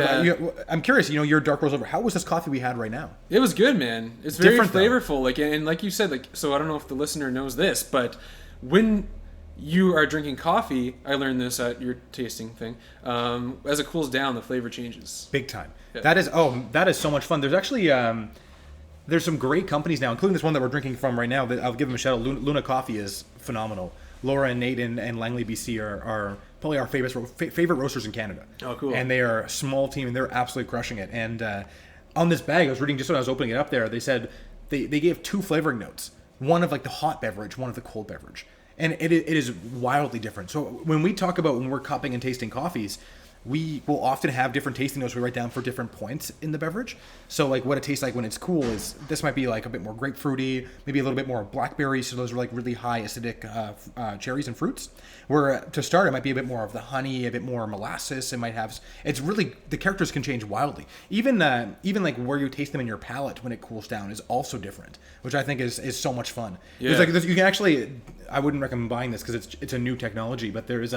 I'm curious, your dark roast lover, how was this coffee we had right now? It was good, man. It's very different, flavorful. Like, and like you said, so I don't know if the listener knows this, but when you are drinking coffee, I learned this at your tasting thing, as it cools down, the flavor changes. Big time. Yeah. That is so much fun. There's actually there's some great companies now, including this one that we're drinking from right now. That I'll give them a shout out. Luna Coffee is phenomenal. Laura and Nate and Langley, BC are probably our favorite roasters in Canada. Oh, cool. And they are a small team, and they're absolutely crushing it. And on this bag, I was reading just when I was opening it up there, they said they gave 2 flavoring notes. One of like the hot beverage, one of the cold beverage. And it is wildly different. So when we talk about when we're cupping and tasting coffees, we will often have different tasting notes we write down for different points in the beverage. So like what it tastes like when it's cool is this might be like a bit more grapefruity, maybe a little bit more blackberries. So those are like really high acidic cherries and fruits. Where to start, it might be a bit more of the honey, a bit more molasses. It might have. It's really the characters can change wildly. Even like where you taste them in your palate when it cools down is also different, which I think is so much fun. Yeah. You can actually. I wouldn't recommend buying this because it's a new technology, but there's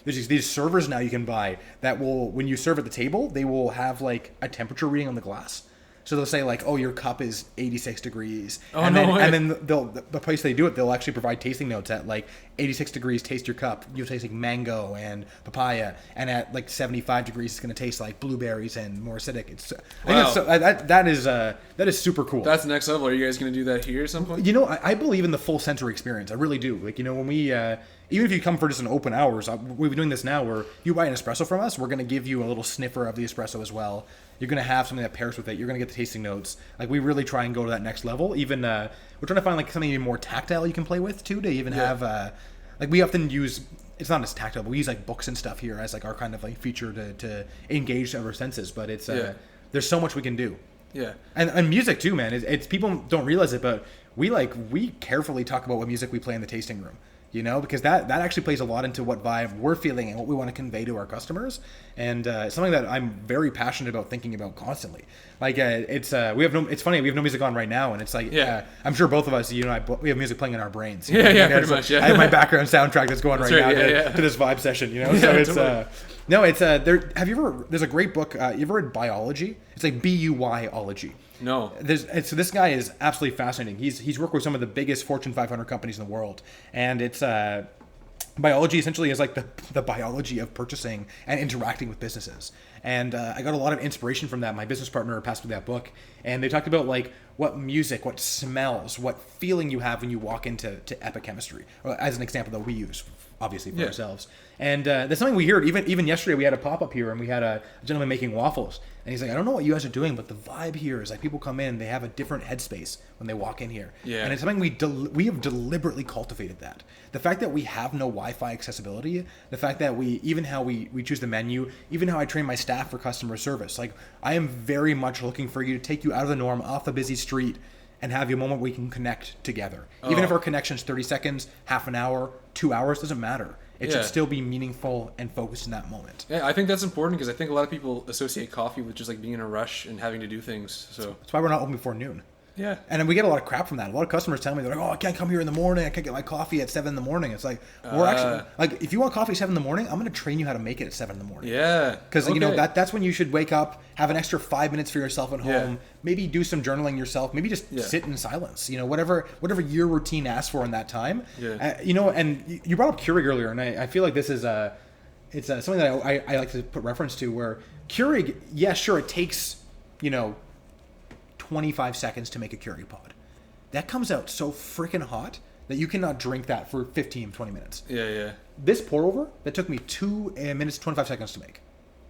these servers now you can buy that will, when you serve at the table, they will have like a temperature reading on the glass. So they'll say like, oh, your cup is 86 degrees. Oh, and no then, way. And then the place they do it, they'll actually provide tasting notes at like 86 degrees, taste your cup. You'll taste like mango and papaya. And at like 75 degrees, it's going to taste like blueberries and more acidic. That is super cool. That's next level. Are you guys going to do that here at some point? I believe in the full sensory experience. I really do. Like, when we, even if you come for just an open hours, we've been doing this now where you buy an espresso from us, we're going to give you a little sniffer of the espresso as well. You're going to have something that pairs with it. You're going to get the tasting notes. Like, we really try and go to that next level. Even, we're trying to find like something even more tactile you can play with too, to even have, like we often use, it's not as tactile, but we use like books and stuff here as like our kind of like feature to engage our senses. But it's, there's so much we can do. Yeah. And music too, man. It's people don't realize it, but we carefully talk about what music we play in the tasting room. Because that actually plays a lot into what vibe we're feeling and what we want to convey to our customers, and something that I'm very passionate about thinking about constantly. Like it's funny, we have no music on right now, and it's like I'm sure both of us, we have music playing in our brains. Pretty much. Yeah. I have my background soundtrack that's going now to this vibe session. So it's totally. Have you ever? There's a great book. You ever read Biology? It's like BUY-ology. No. So this guy is absolutely fascinating. He's worked with some of the biggest Fortune 500 companies in the world, and it's biology essentially is like the biology of purchasing and interacting with businesses. And I got a lot of inspiration from that. My business partner passed me that book, and they talked about like what music, what smells, what feeling you have when you walk into Epoch chemistry, as an example that we use obviously for ourselves. And that's something we hear. Even yesterday we had a pop-up here, and we had a gentleman making waffles, and he's like, I don't know what you guys are doing, but the vibe here is like people come in, they have a different headspace when they walk in here. And it's something we have deliberately cultivated. That the fact that we have no Wi-Fi accessibility, the fact that we choose the menu, even how I train my staff for customer service, like I am very much looking for you to take you out of the norm, off the busy street, and have you a moment where we can connect together. Even if our connection's 30 seconds, half an hour, 2 hours, doesn't matter. It should still be meaningful and focused in that moment. Yeah, I think that's important because I think a lot of people associate coffee with just like being in a rush and having to do things. So that's why we're not open before noon. Yeah. And then we get a lot of crap from that. A lot of customers tell me, they're like, oh, I can't come here in the morning. I can't get my coffee at 7 in the morning. It's like, we're actually, like, if you want coffee at 7 in the morning, I'm going to train you how to make it at 7 in the morning. Yeah. Because, that's when you should wake up, have an extra 5 minutes for yourself at home, maybe do some journalism yourself, maybe just sit in silence, whatever your routine asks for in that time. Yeah. And you brought up Keurig earlier, and I feel like this is it's something that I like to put reference to, where Keurig, sure, it takes, 25 seconds to make a Keurig pod. That comes out so freaking hot that you cannot drink that for 15, 20 minutes. Yeah. This pour over, that took me 2 minutes, 25 seconds to make.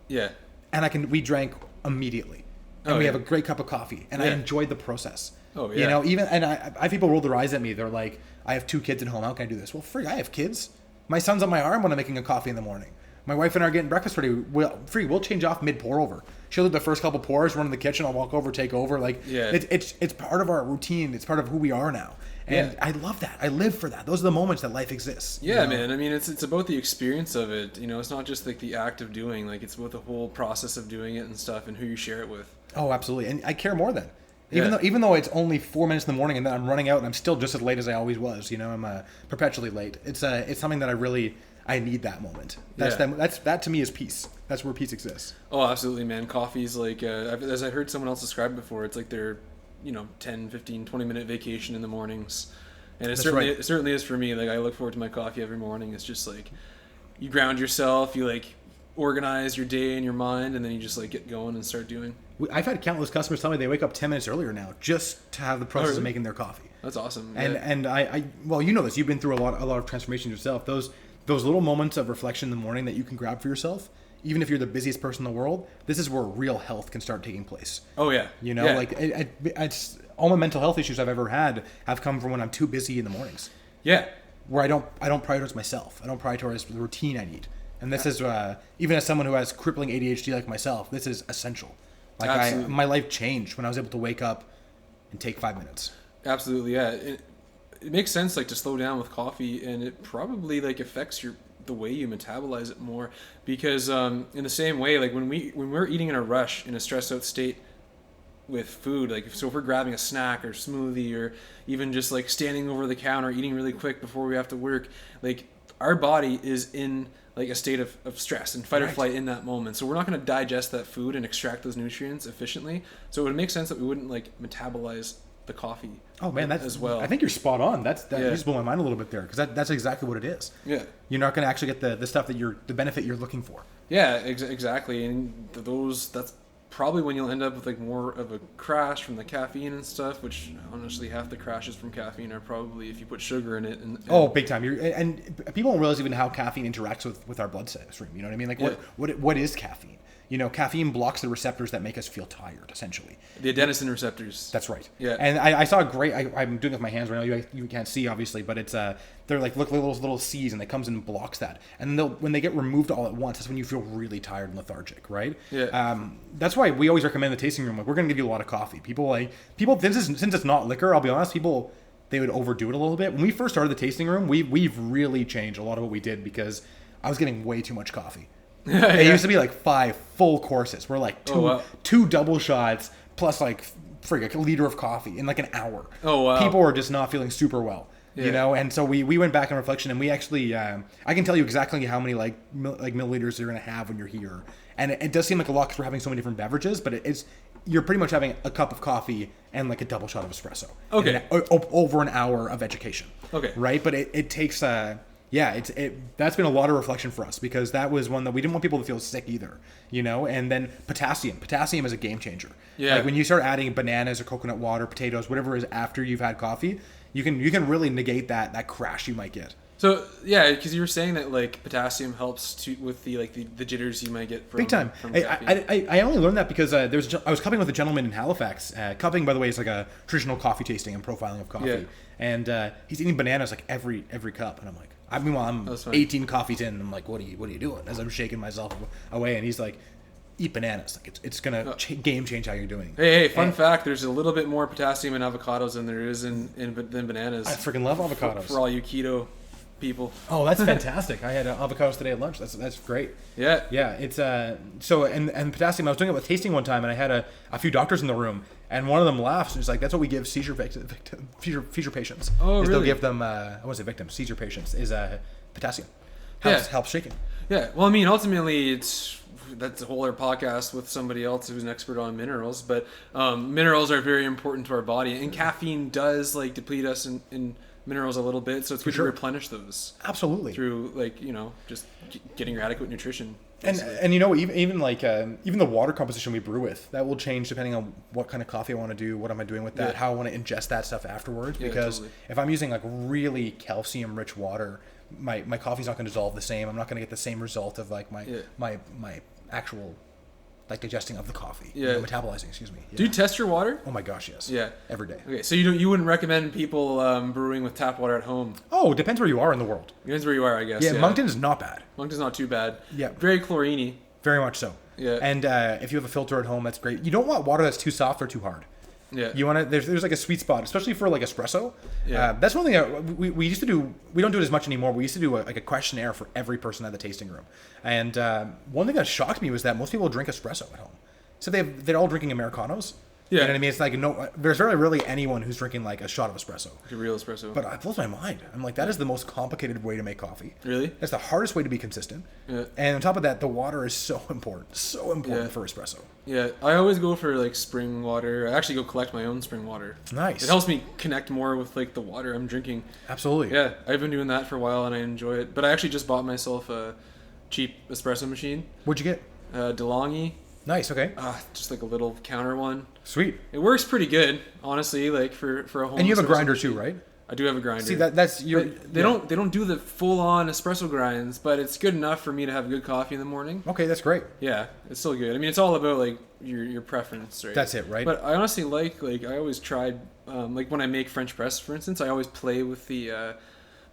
Yeah. And we drank immediately. And we have a great cup of coffee. And I enjoyed the process. Oh, yeah. I have people roll their eyes at me. They're like, I have 2 kids at home. How can I do this? Well, frig, I have kids. My son's on my arm when I'm making a coffee in the morning. My wife and I are getting breakfast ready. We'll change off mid pour over. She'll do the first couple pours, run in the kitchen. I'll walk over, take over. Like it's part of our routine. It's part of who we are now. And I love that. I live for that. Those are the moments that life exists. Yeah, you know? Man. I mean, it's about the experience of it. You know, it's not just like the act of doing. Like, it's about the whole process of doing it and stuff, and who you share it with. Oh, absolutely. And I care more then. Even though it's only 4 minutes in the morning and then I'm running out and I'm still just as late as I always was. You know, I'm perpetually late. It's something that I need that moment. That to me is peace. That's where peace exists. Oh, absolutely, man. Coffee's like, as I heard someone else describe before, it's like their 10, 15, 20-minute vacation in the mornings. And it certainly is for me. Like, I look forward to my coffee every morning. It's just like, you ground yourself, you like organize your day in your mind, and then you just like get going and start doing. I've had countless customers tell me they wake up 10 minutes earlier now just to have the process of making their coffee. That's awesome. And I well, you know this. You've been through a lot of transformations yourself. Those little moments of reflection in the morning that you can grab for yourself, even if you're the busiest person in the world, this is where real health can start taking place. Oh yeah. You know, like it's all my mental health issues I've ever had have come from when I'm too busy in the mornings. Yeah. Where I don't prioritize myself. I don't prioritize the routine I need. And this is even as someone who has crippling ADHD like myself, this is essential. Like my life changed when I was able to wake up and take 5 minutes. Absolutely, yeah. It makes sense, like, to slow down with coffee, and it probably like affects the way you metabolize it more, because in the same way, like when we're eating in a rush, in a stressed out state with food, like so if we're grabbing a snack or smoothie or even just like standing over the counter eating really quick before we have to work, like our body is in like a state of stress and fight or flight in that moment. So we're not going to digest that food and extract those nutrients efficiently. So it would make sense that we wouldn't like metabolize the coffee. Oh man, that's as well. I think you're spot on. You just blew my mind a little bit there, because that's exactly what it is. Yeah, you're not going to actually get the stuff that the benefit you're looking for. Yeah, exactly. And that's probably when you'll end up with like more of a crash from the caffeine and stuff, which honestly half the crashes from caffeine are probably if you put sugar in it. And oh, big time. And people don't realize even how caffeine interacts with our blood stream. You know what I mean? Like what is caffeine? You know, caffeine blocks the receptors that make us feel tired, essentially. The adenosine receptors. That's right. Yeah. And I saw a great, I'm doing it with my hands right now. You can't see, obviously, but it's, they're like little C's, and it comes and blocks that. And when they get removed all at once, that's when you feel really tired and lethargic, right? Yeah. That's why we always recommend the tasting room. Like, we're going to give you a lot of coffee. People, since it's not liquor, I'll be honest, they would overdo it a little bit. When we first started the tasting room, we've really changed a lot of what we did, because I was getting way too much coffee. It used to be like 5 full courses. We're like two double shots plus like a liter of coffee in like an hour. Oh wow! People were just not feeling super well, you know. And so we went back in reflection, and we actually I can tell you exactly how many like milliliters you're gonna have when you're here. And it does seem like a lot because we're having so many different beverages, but you're pretty much having a cup of coffee and like a double shot of espresso. Okay. Over an hour of education. Okay. Right, but it takes that's been a lot of reflection for us, because that was one that we didn't want people to feel sick either, you know. And then potassium is a game changer. Yeah. Like when you start adding bananas or coconut water, potatoes, whatever is after you've had coffee, you can really negate that crash you might get. So yeah, because you were saying that like potassium helps with the jitters you might get from big time. From I only learned that because I was cupping with a gentleman in Halifax. Cupping, by the way, is like a traditional coffee tasting and profiling of coffee. Yeah. And he's eating bananas like every cup, and I'm like, meanwhile I'm 18 coffees in, and I'm like, what are you doing? As I'm shaking myself away, and he's like, eat bananas. Like it's gonna game change how you're doing. Hey, fun fact: there's a little bit more potassium in avocados than there is in bananas. I freaking love avocados. For all you keto people. Oh, that's fantastic. I had avocados today at lunch. That's great. Yeah. It's so and potassium. I was doing it with tasting one time, and I had a few doctors in the room, and one of them laughs. And he's like, "That's what we give seizure patients. Oh, really? They'll give them I won't say victims, seizure patients is potassium. Helps shaking. Yeah. Well, I mean, ultimately, that's a whole other podcast with somebody else who's an expert on minerals. But minerals are very important to our body, and caffeine does like deplete us in minerals a little bit, so it's good to replenish those. Absolutely. Through just getting your adequate nutrition. And you know, even the water composition we brew with, that will change depending on what kind of coffee I want to do, what am I doing with that, how I want to ingest that stuff afterwards. Because if I'm using like really calcium rich water, my coffee's not going to dissolve the same. I'm not going to get the same result of like my actual like digesting of the coffee. Yeah. Metabolizing, excuse me. Yeah. Do you test your water? Oh my gosh, yes. Yeah. Every day. Okay, so you wouldn't recommend people brewing with tap water at home? Oh, it depends where you are in the world. Depends where you are, I guess. Yeah, Moncton's not bad. Moncton's not too bad. Yeah. Very chlorine-y. Very much so. Yeah. And if you have a filter at home, that's great. You don't want water that's too soft or too hard. Yeah. You want to, there's like a sweet spot, especially for like espresso. Yeah. That's one thing that we used to do. We don't do it as much anymore. We used to do like a questionnaire for every person at the tasting room. And one thing that shocked me was that most people drink espresso at home. So they're all drinking Americanos. Yeah. You know what I mean? It's like there's very rarely anyone who's drinking like a shot of espresso. Like a real espresso. But it blows my mind. I'm like, that is the most complicated way to make coffee. Really? That's the hardest way to be consistent. Yeah. And on top of that, the water is so important. So important for espresso. Yeah, I always go for like spring water. I actually go collect my own spring water. Nice. It helps me connect more with like the water I'm drinking. Absolutely. Yeah, I've been doing that for a while and I enjoy it. But I actually just bought myself a cheap espresso machine. What'd you get? DeLonghi. Nice. Okay. Just like a little counter one. Sweet. It works pretty good, honestly. Like for a home. And you have a espresso grinder machine. too, right? I do have a grinder. See that's your. They don't do the full on espresso grinds, but it's good enough for me to have good coffee in the morning. Okay, that's great. Yeah, it's still good. I mean, it's all about like your preference, right? That's it, right? But I honestly like I always tried like when I make French press, for instance, I always play with the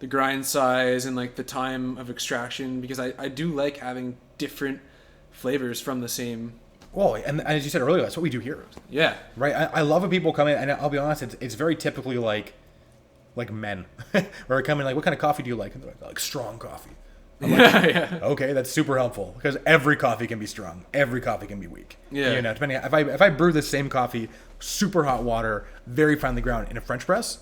grind size and like the time of extraction because I do like having different flavors from the same. Well, and as you said earlier, that's what we do here. Yeah. Right. I love when people come in, and I'll be honest, it's very typically like men, where they come in like, what kind of coffee do you like? And they're like strong coffee. I'm like, Yeah. Okay, that's super helpful because every coffee can be strong, every coffee can be weak. Yeah. You know, depending if I brew the same coffee, super hot water, very finely ground in a French press,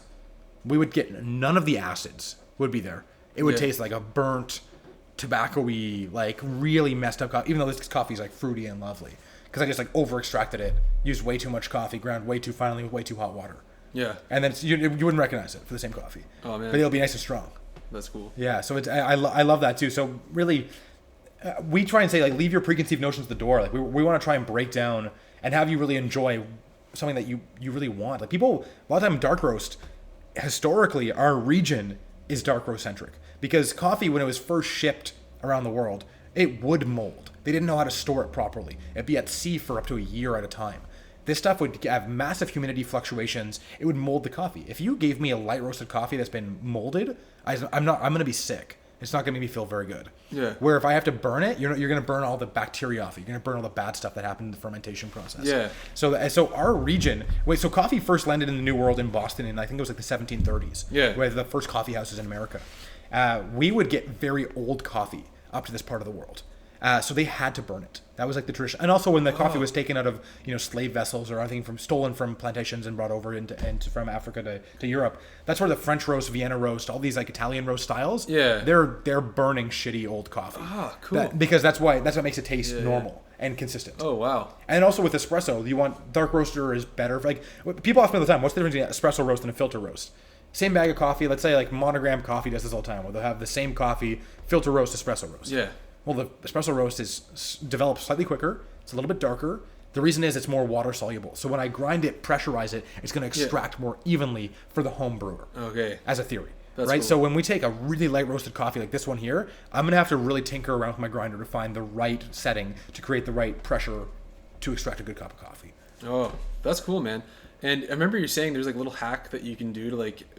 we would get none of the acids would be there. It would taste like a burnt, tobacco-y, like really messed up coffee. Even though this coffee is like fruity and lovely, because I just like over extracted it, used way too much coffee, ground way too finely with way too hot water. Yeah. And then you wouldn't recognize it for the same coffee. Oh man. But it'll be nice and strong. That's cool. Yeah, so I love that too. So really, we try and say like leave your preconceived notions at the door. Like we want to try and break down and have you really enjoy something that you really want. Like people, a lot of time dark roast, historically our region is dark roast centric because coffee when it was first shipped around the world, it would mold. They didn't know how to store it properly. It'd be at sea for up to a year at a time. This stuff would have massive humidity fluctuations. It would mold the coffee. If you gave me a light roasted coffee that's been molded, I'm going to be sick. It's not going to make me feel very good. Yeah. Where if I have to burn it, you're going to burn all the bacteria off it. You're going to burn all the bad stuff that happened in the fermentation process. Yeah. So our region, so coffee first landed in the New World in Boston in I think it was like the 1730s. Yeah. Where the first coffee houses in America. We would get very old coffee up to this part of the world. So they had to burn it. That was like the tradition. And also when the coffee was taken out of, slave vessels or anything stolen from plantations and brought over into from Africa to Europe, that's where the French roast, Vienna roast, all these like Italian roast styles, they're burning shitty old coffee. Ah, cool. Because that's what makes it taste normal and consistent. Oh, wow. And also with espresso, you want dark roaster is better. Like people ask me all the time, what's the difference between espresso roast and a filter roast? Same bag of coffee, let's say like Monogram Coffee does this all the time, where they'll have the same coffee, filter roast, espresso roast. Yeah. Well, the espresso roast is developed slightly quicker. It's a little bit darker. The reason is it's more water soluble. So when I grind it, pressurize it, it's going to extract more evenly for the home brewer. Okay. As a theory. That's right? cool. So when we take a really light roasted coffee like this one here, I'm going to have to really tinker around with my grinder to find the right setting to create the right pressure to extract a good cup of coffee. Oh, that's cool, man. And I remember you saying there's like a little hack that you can do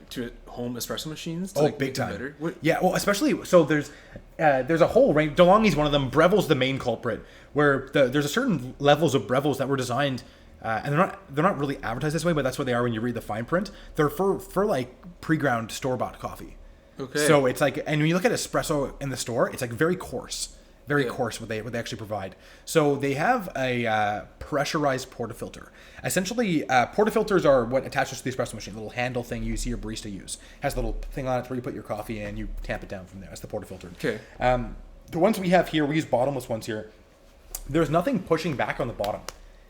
to home espresso machines. To, Big time. Better. Yeah, well, especially so there's a whole range. DeLonghi's one of them. Breville's the main culprit. Where there's a certain levels of Breville's that were designed, and they're not really advertised this way, but that's what they are when you read the fine print. They're for like pre-ground store-bought coffee. Okay. So it's like, and when you look at espresso in the store, it's like very coarse. Very coarse what they actually provide. So they have a pressurized portafilter. Essentially, portafilters are what attaches to the espresso machine. A little handle thing you see your barista use. Has a little thing on it where you put your coffee in, you tamp it down from there. That's the portafilter. Okay. The ones we have here, we use bottomless ones here. There's nothing pushing back on the bottom.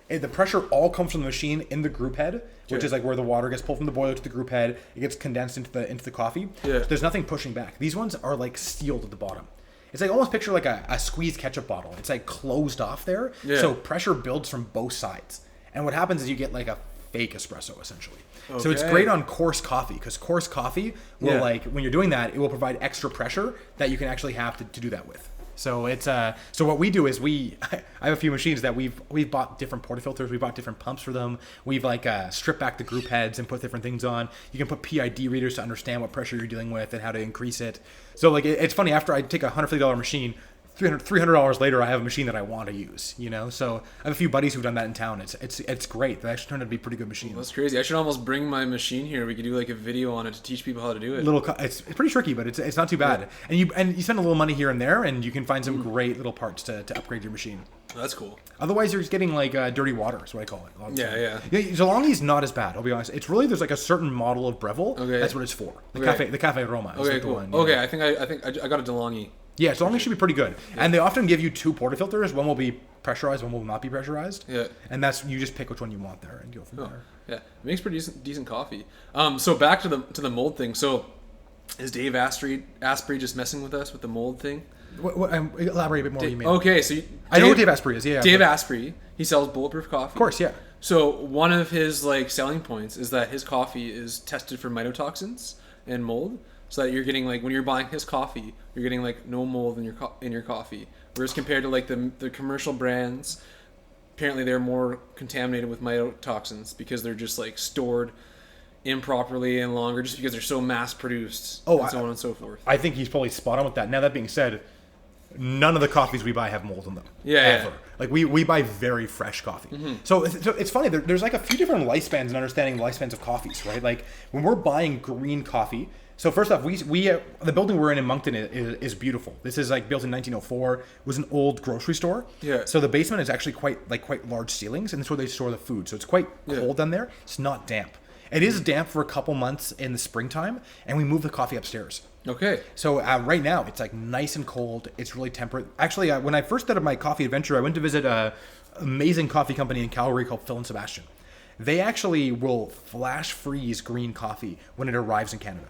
The pressure all comes from the machine in the group head, which is like where the water gets pulled from the boiler to the group head. It gets condensed into the coffee. Yeah. So there's nothing pushing back. These ones are like sealed at the bottom. It's like almost picture like a squeezed ketchup bottle. It's like closed off there. Yeah. So pressure builds from both sides. And what happens is you get like a fake espresso essentially. Okay. So it's great on coarse coffee because coarse coffee will like, when you're doing that, it will provide extra pressure that you can actually have to do that with. So it's so what we do is I have a few machines that we've bought different portafilters, we bought different pumps for them. We've like stripped back the group heads and put different things on. You can put PID readers to understand what pressure you're dealing with and how to increase it. So like it's funny, after I take a $150 machine, $300 later, I have a machine that I want to use, you know? So I have a few buddies who've done that in town. It's great. They actually turned out to be pretty good machines. That's crazy. I should almost bring my machine here. We could do like a video on it to teach people how to do it. It's pretty tricky, but it's not too bad. Yeah. And you spend a little money here and there, and you can find some great little parts to upgrade your machine. That's cool. Otherwise, you're just getting like dirty water is what I call it. Yeah. Zolongi's not as bad. I'll be honest. It's really, there's like a certain model of Breville. Okay. That's what it's for. The Cafe Roma. Okay, like cool. The one, okay, I think I got a DeLonghi. Yeah, Zolongi should be pretty good. Yeah. And they often give you 2 portafilters. One will be pressurized, one will not be pressurized. Yeah. And that's, you just pick which one you want there and go from there. Yeah, it makes pretty decent coffee. So back to the mold thing. So is Dave Asprey just messing with us with the mold thing? Elaborate a bit more what you mean. Okay, so I know what Dave Asprey is. Yeah. Dave Asprey, he sells bulletproof coffee. Of course, yeah. So one of his like selling points is that his coffee is tested for mycotoxins and mold. So that you're getting like, when you're buying his coffee, you're getting like no mold in your coffee. Whereas compared to like the commercial brands, apparently they're more contaminated with mycotoxins because they're just like stored improperly and longer, just because they're so mass produced. And so on and so forth. I think he's probably spot on with that. Now that being said, none of the coffees we buy have mold in them. Yeah. Ever. Like we buy very fresh coffee. Mm-hmm. So it's funny. There's like a few different lifespans and understanding the lifespans of coffees, right? Like when we're buying green coffee. So first off, we the building we're in Moncton is beautiful. This is like built in 1904. It was an old grocery store. Yeah. So the basement is actually quite large ceilings, and that's where they store the food. So it's quite cold down there. It's not damp. It is damp for a couple months in the springtime, and we move the coffee upstairs. Okay. So right now it's like nice and cold. It's really temperate. Actually, when I first started my coffee adventure, I went to visit a amazing coffee company in Calgary called Phil and Sebastian. They actually will flash freeze green coffee when it arrives in Canada.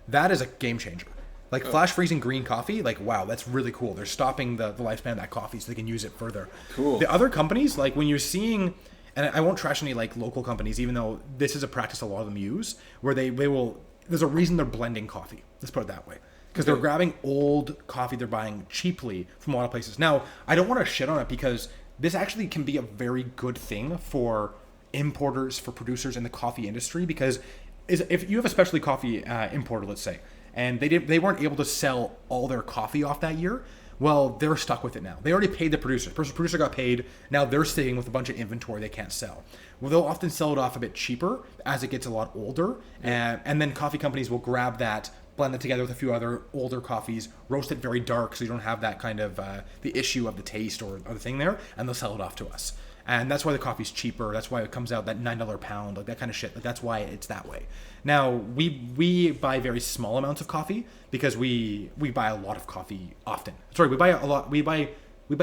That is a game changer. Like flash freezing green coffee, like wow, that's really cool. They're stopping the lifespan of that coffee so they can use it further. Cool. The other companies, like when you're seeing, and I won't trash any like local companies, even though this is a practice a lot of them use, where they will, there's a reason they're blending coffee. Let's put it that way. Because they're grabbing old coffee they're buying cheaply from a lot of places. Now, I don't want to shit on it because this actually can be a very good thing for importers, for producers in the coffee industry, because if you have a specialty coffee importer, let's say, and they weren't able to sell all their coffee off that year, well, they're stuck with it now. They already paid the producer. Producer got paid. Now they're staying with a bunch of inventory they can't sell. Well, they'll often sell it off a bit cheaper as it gets a lot older, and then coffee companies will grab that, blend it together with a few other older coffees, roast it very dark so you don't have that kind of the issue of the taste or the thing there, and they'll sell it off to us. And that's why the coffee's cheaper. That's why it comes out that $9 a pound, like that kind of shit. Like that's why it's that way. Now we buy very small amounts of coffee because we buy a lot of coffee often. Sorry, we buy a lot. We buy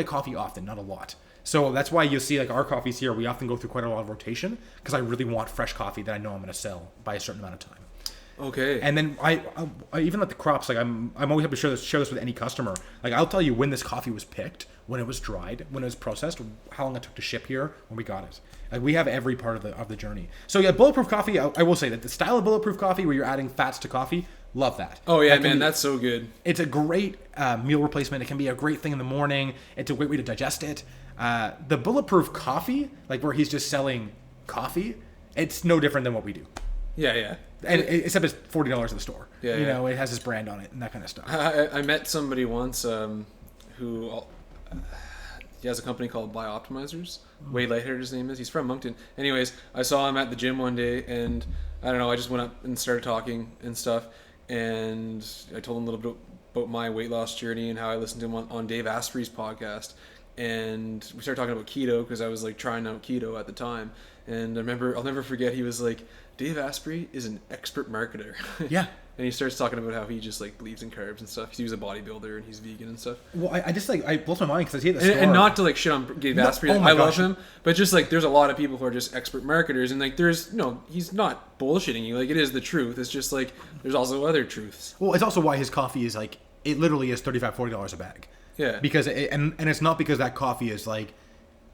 coffee often, not a lot. So that's why you'll see like our coffees here. We often go through quite a lot of rotation because I really want fresh coffee that I know I'm going to sell by a certain amount of time. Okay. And then I even like the crops, like I'm always happy to share this with any customer. Like I'll tell you when this coffee was picked, when it was dried, when it was processed, how long it took to ship here, when we got it. Like we have every part of the journey. So yeah, bulletproof coffee. I will say that the style of bulletproof coffee where you're adding fats to coffee, love that. Oh yeah, man, that's so good. It's a great meal replacement. It can be a great thing in the morning. It's a great way to digest it. The bulletproof coffee, like where he's just selling coffee, it's no different than what we do. Yeah. And except it's $40 at the store. Yeah, you know, it has his brand on it and that kind of stuff. I met somebody once who he has a company called Biooptimizers. Wade Lighthead, his name is. He's from Moncton. Anyways, I saw him at the gym one day, and I don't know. I just went up and started talking and stuff, and I told him a little bit about my weight loss journey and how I listened to him on Dave Asprey's podcast. And we started talking about keto because I was like trying out keto at the time. And I remember, I'll never forget, he was like, Dave Asprey is an expert marketer. Yeah. And he starts talking about how he just like believes in carbs and stuff. He was a bodybuilder and he's vegan and stuff. Well, I just like, I blows my mind because I see it at the store. And not to like shit on Dave Asprey. Oh my I gosh. love him. But just like there's a lot of people who are just expert marketers, and like there's he's not bullshitting you. Like it is the truth. It's just like there's also other truths. Well, it's also why his coffee is like, it literally is $35-$40 a bag. Yeah. Because and it's not because that coffee is like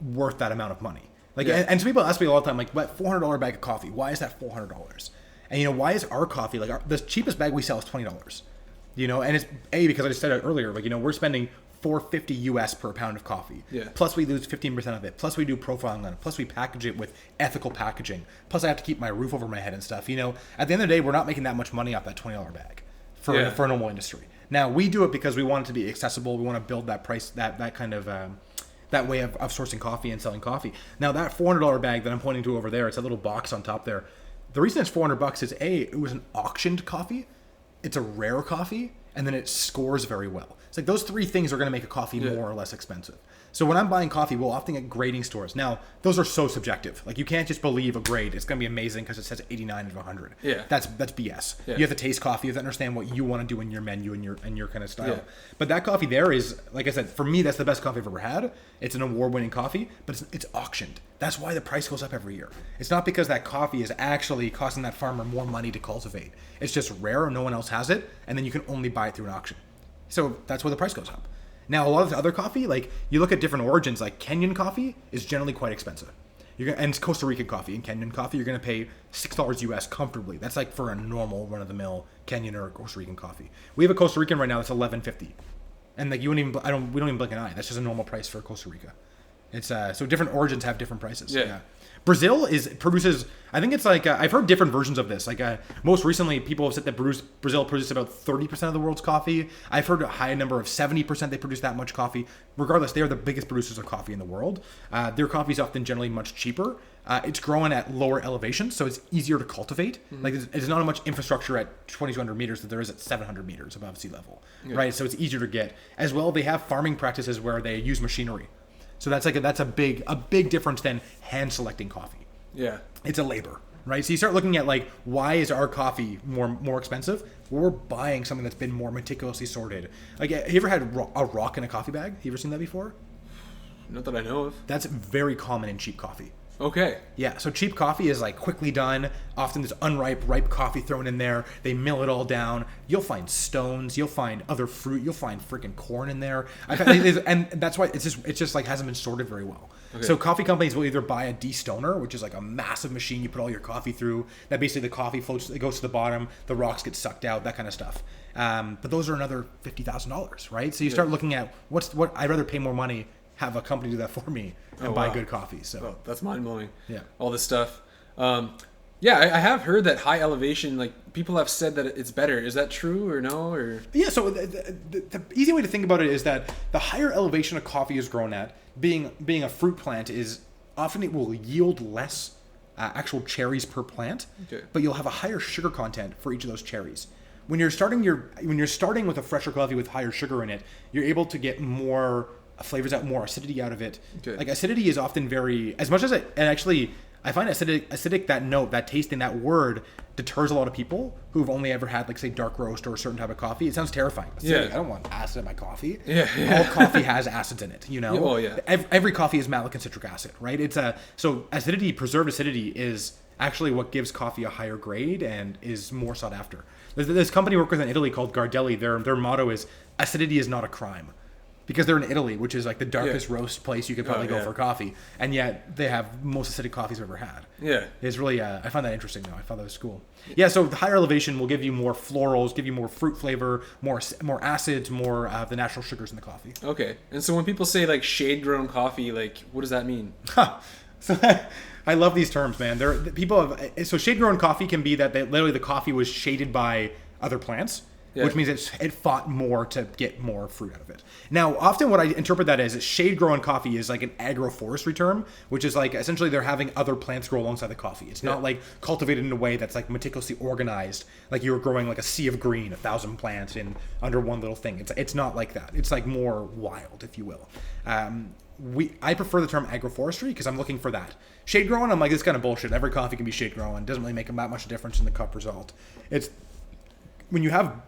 worth that amount of money. Like Yeah. and some people ask me all the time, like, but $400 bag of coffee, why is that $400? And why is our coffee like the cheapest bag we sell is $20? You know, and it's because I just said it earlier, like, you know, we're spending $4.50 US per pound of coffee. Yeah. Plus we lose 15% of it. Plus we do profiling on it. Plus we package it with ethical packaging. Plus I have to keep my roof over my head and stuff. You know, at the end of the day, we're not making that much money off that $20 bag for a normal industry. Now we do it because we want it to be accessible. We want to build that price, that kind of that way of sourcing coffee and selling coffee. Now that $400 bag that I'm pointing to over there, it's a little box on top there. The reason it's $400 is it was an auctioned coffee. It's a rare coffee, and then it scores very well. It's like those three things are going to make a coffee more or less expensive. So when I'm buying coffee, we'll often get grading stores. Now, those are so subjective. Like, you can't just believe a grade. It's going to be amazing because it says 89 out of 100. Yeah. That's BS. Yeah. You have to taste coffee. You have to understand what you want to do in your menu and your kind of style. Yeah. But that coffee there is, like I said, for me, that's the best coffee I've ever had. It's an award-winning coffee, but it's auctioned. That's why the price goes up every year. It's not because that coffee is actually costing that farmer more money to cultivate. It's just rare and no one else has it, and then you can only buy it through an auction. So that's why the price goes up. Now, a lot of the other coffee, like, you look at different origins, like Kenyan coffee is generally quite expensive. And it's Costa Rican coffee. And Kenyan coffee, you're going to pay $6 US comfortably. That's like for a normal run-of-the-mill Kenyan or Costa Rican coffee. We have a Costa Rican right now that's $11.50. And like, we don't even blink an eye. That's just a normal price for Costa Rica. It's so different origins have different prices. Yeah. Brazil produces, I think it's like, I've heard different versions of this. Like, most recently, people have said that Brazil produces about 30% of the world's coffee. I've heard a high number of 70% they produce that much coffee. Regardless, they are the biggest producers of coffee in the world. Their coffee is often generally much cheaper. It's growing at lower elevations, so it's easier to cultivate. Mm-hmm. Like, there's not as much infrastructure at 2,200 meters that there is at 700 meters above sea level, right? So it's easier to get. As well, they have farming practices where they use machinery. So that's a big difference than hand selecting coffee. Yeah, it's a labor, right? So you start looking at, like, why is our coffee more expensive? Well, we're buying something that's been more meticulously sorted. Like, have you ever had a rock in a coffee bag? You ever seen that before? Not that I know of. That's very common in cheap coffee. Okay. Yeah, so cheap coffee is like quickly done. Often there's ripe coffee thrown in there. They mill it all down. You'll find stones. You'll find other fruit. You'll find freaking corn in there. And that's why it's just like hasn't been sorted very well. Okay. So coffee companies will either buy a destoner, which is like a massive machine you put all your coffee through. That basically the coffee floats, it goes to the bottom. The rocks get sucked out. That kind of stuff. But those are another $50,000, right? So you start looking at what I'd rather pay more money, have a company do that for me, and buy good coffee. So that's mind-blowing. Yeah, all this stuff. I have heard that high elevation, like, people have said that it's better. Is that true or no? Or so the easy way to think about it is that the higher elevation a coffee is grown at, being a fruit plant, is often it will yield less actual cherries per plant, but you'll have a higher sugar content for each of those cherries. When you're starting with a fresher coffee with higher sugar in it, you're able to get more flavors out, more acidity out of it. Like, acidity is often as much as I find acidic, that taste in that word deters a lot of people who've only ever had, like, say, dark roast or a certain type of coffee. It sounds terrifying. I don't want acid in my coffee. All coffee has acids in it, you know? Every coffee is malic and citric acid, right? So preserved acidity is actually what gives coffee a higher grade and is more sought after. This company I work with in Italy called Gardelli, their motto is acidity is not a crime. Because they're in Italy, which is like the darkest roast place you could probably go for coffee, and yet they have most acidic coffees I've ever had. Yeah, it's really I find that interesting though. I thought that was cool. Yeah, so the higher elevation will give you more florals, give you more fruit flavor, more acids, more of the natural sugars in the coffee. Okay, and so when people say, like, shade grown coffee, like, what does that mean? So I love these terms, man. So shade grown coffee can be that literally the coffee was shaded by other plants. Which means it fought more to get more fruit out of it. Now, often what I interpret that as is shade-grown coffee is like an agroforestry term, which is like essentially they're having other plants grow alongside the coffee. It's not like cultivated in a way that's like meticulously organized, like you're growing like a sea of green, 1,000 plants in under one little thing. It's not like that. It's like more wild, if you will. I prefer the term agroforestry because I'm looking for that. Shade-grown, I'm like, this kind of bullshit. Every coffee can be shade-grown. Doesn't really make that much difference in the cup result. When you have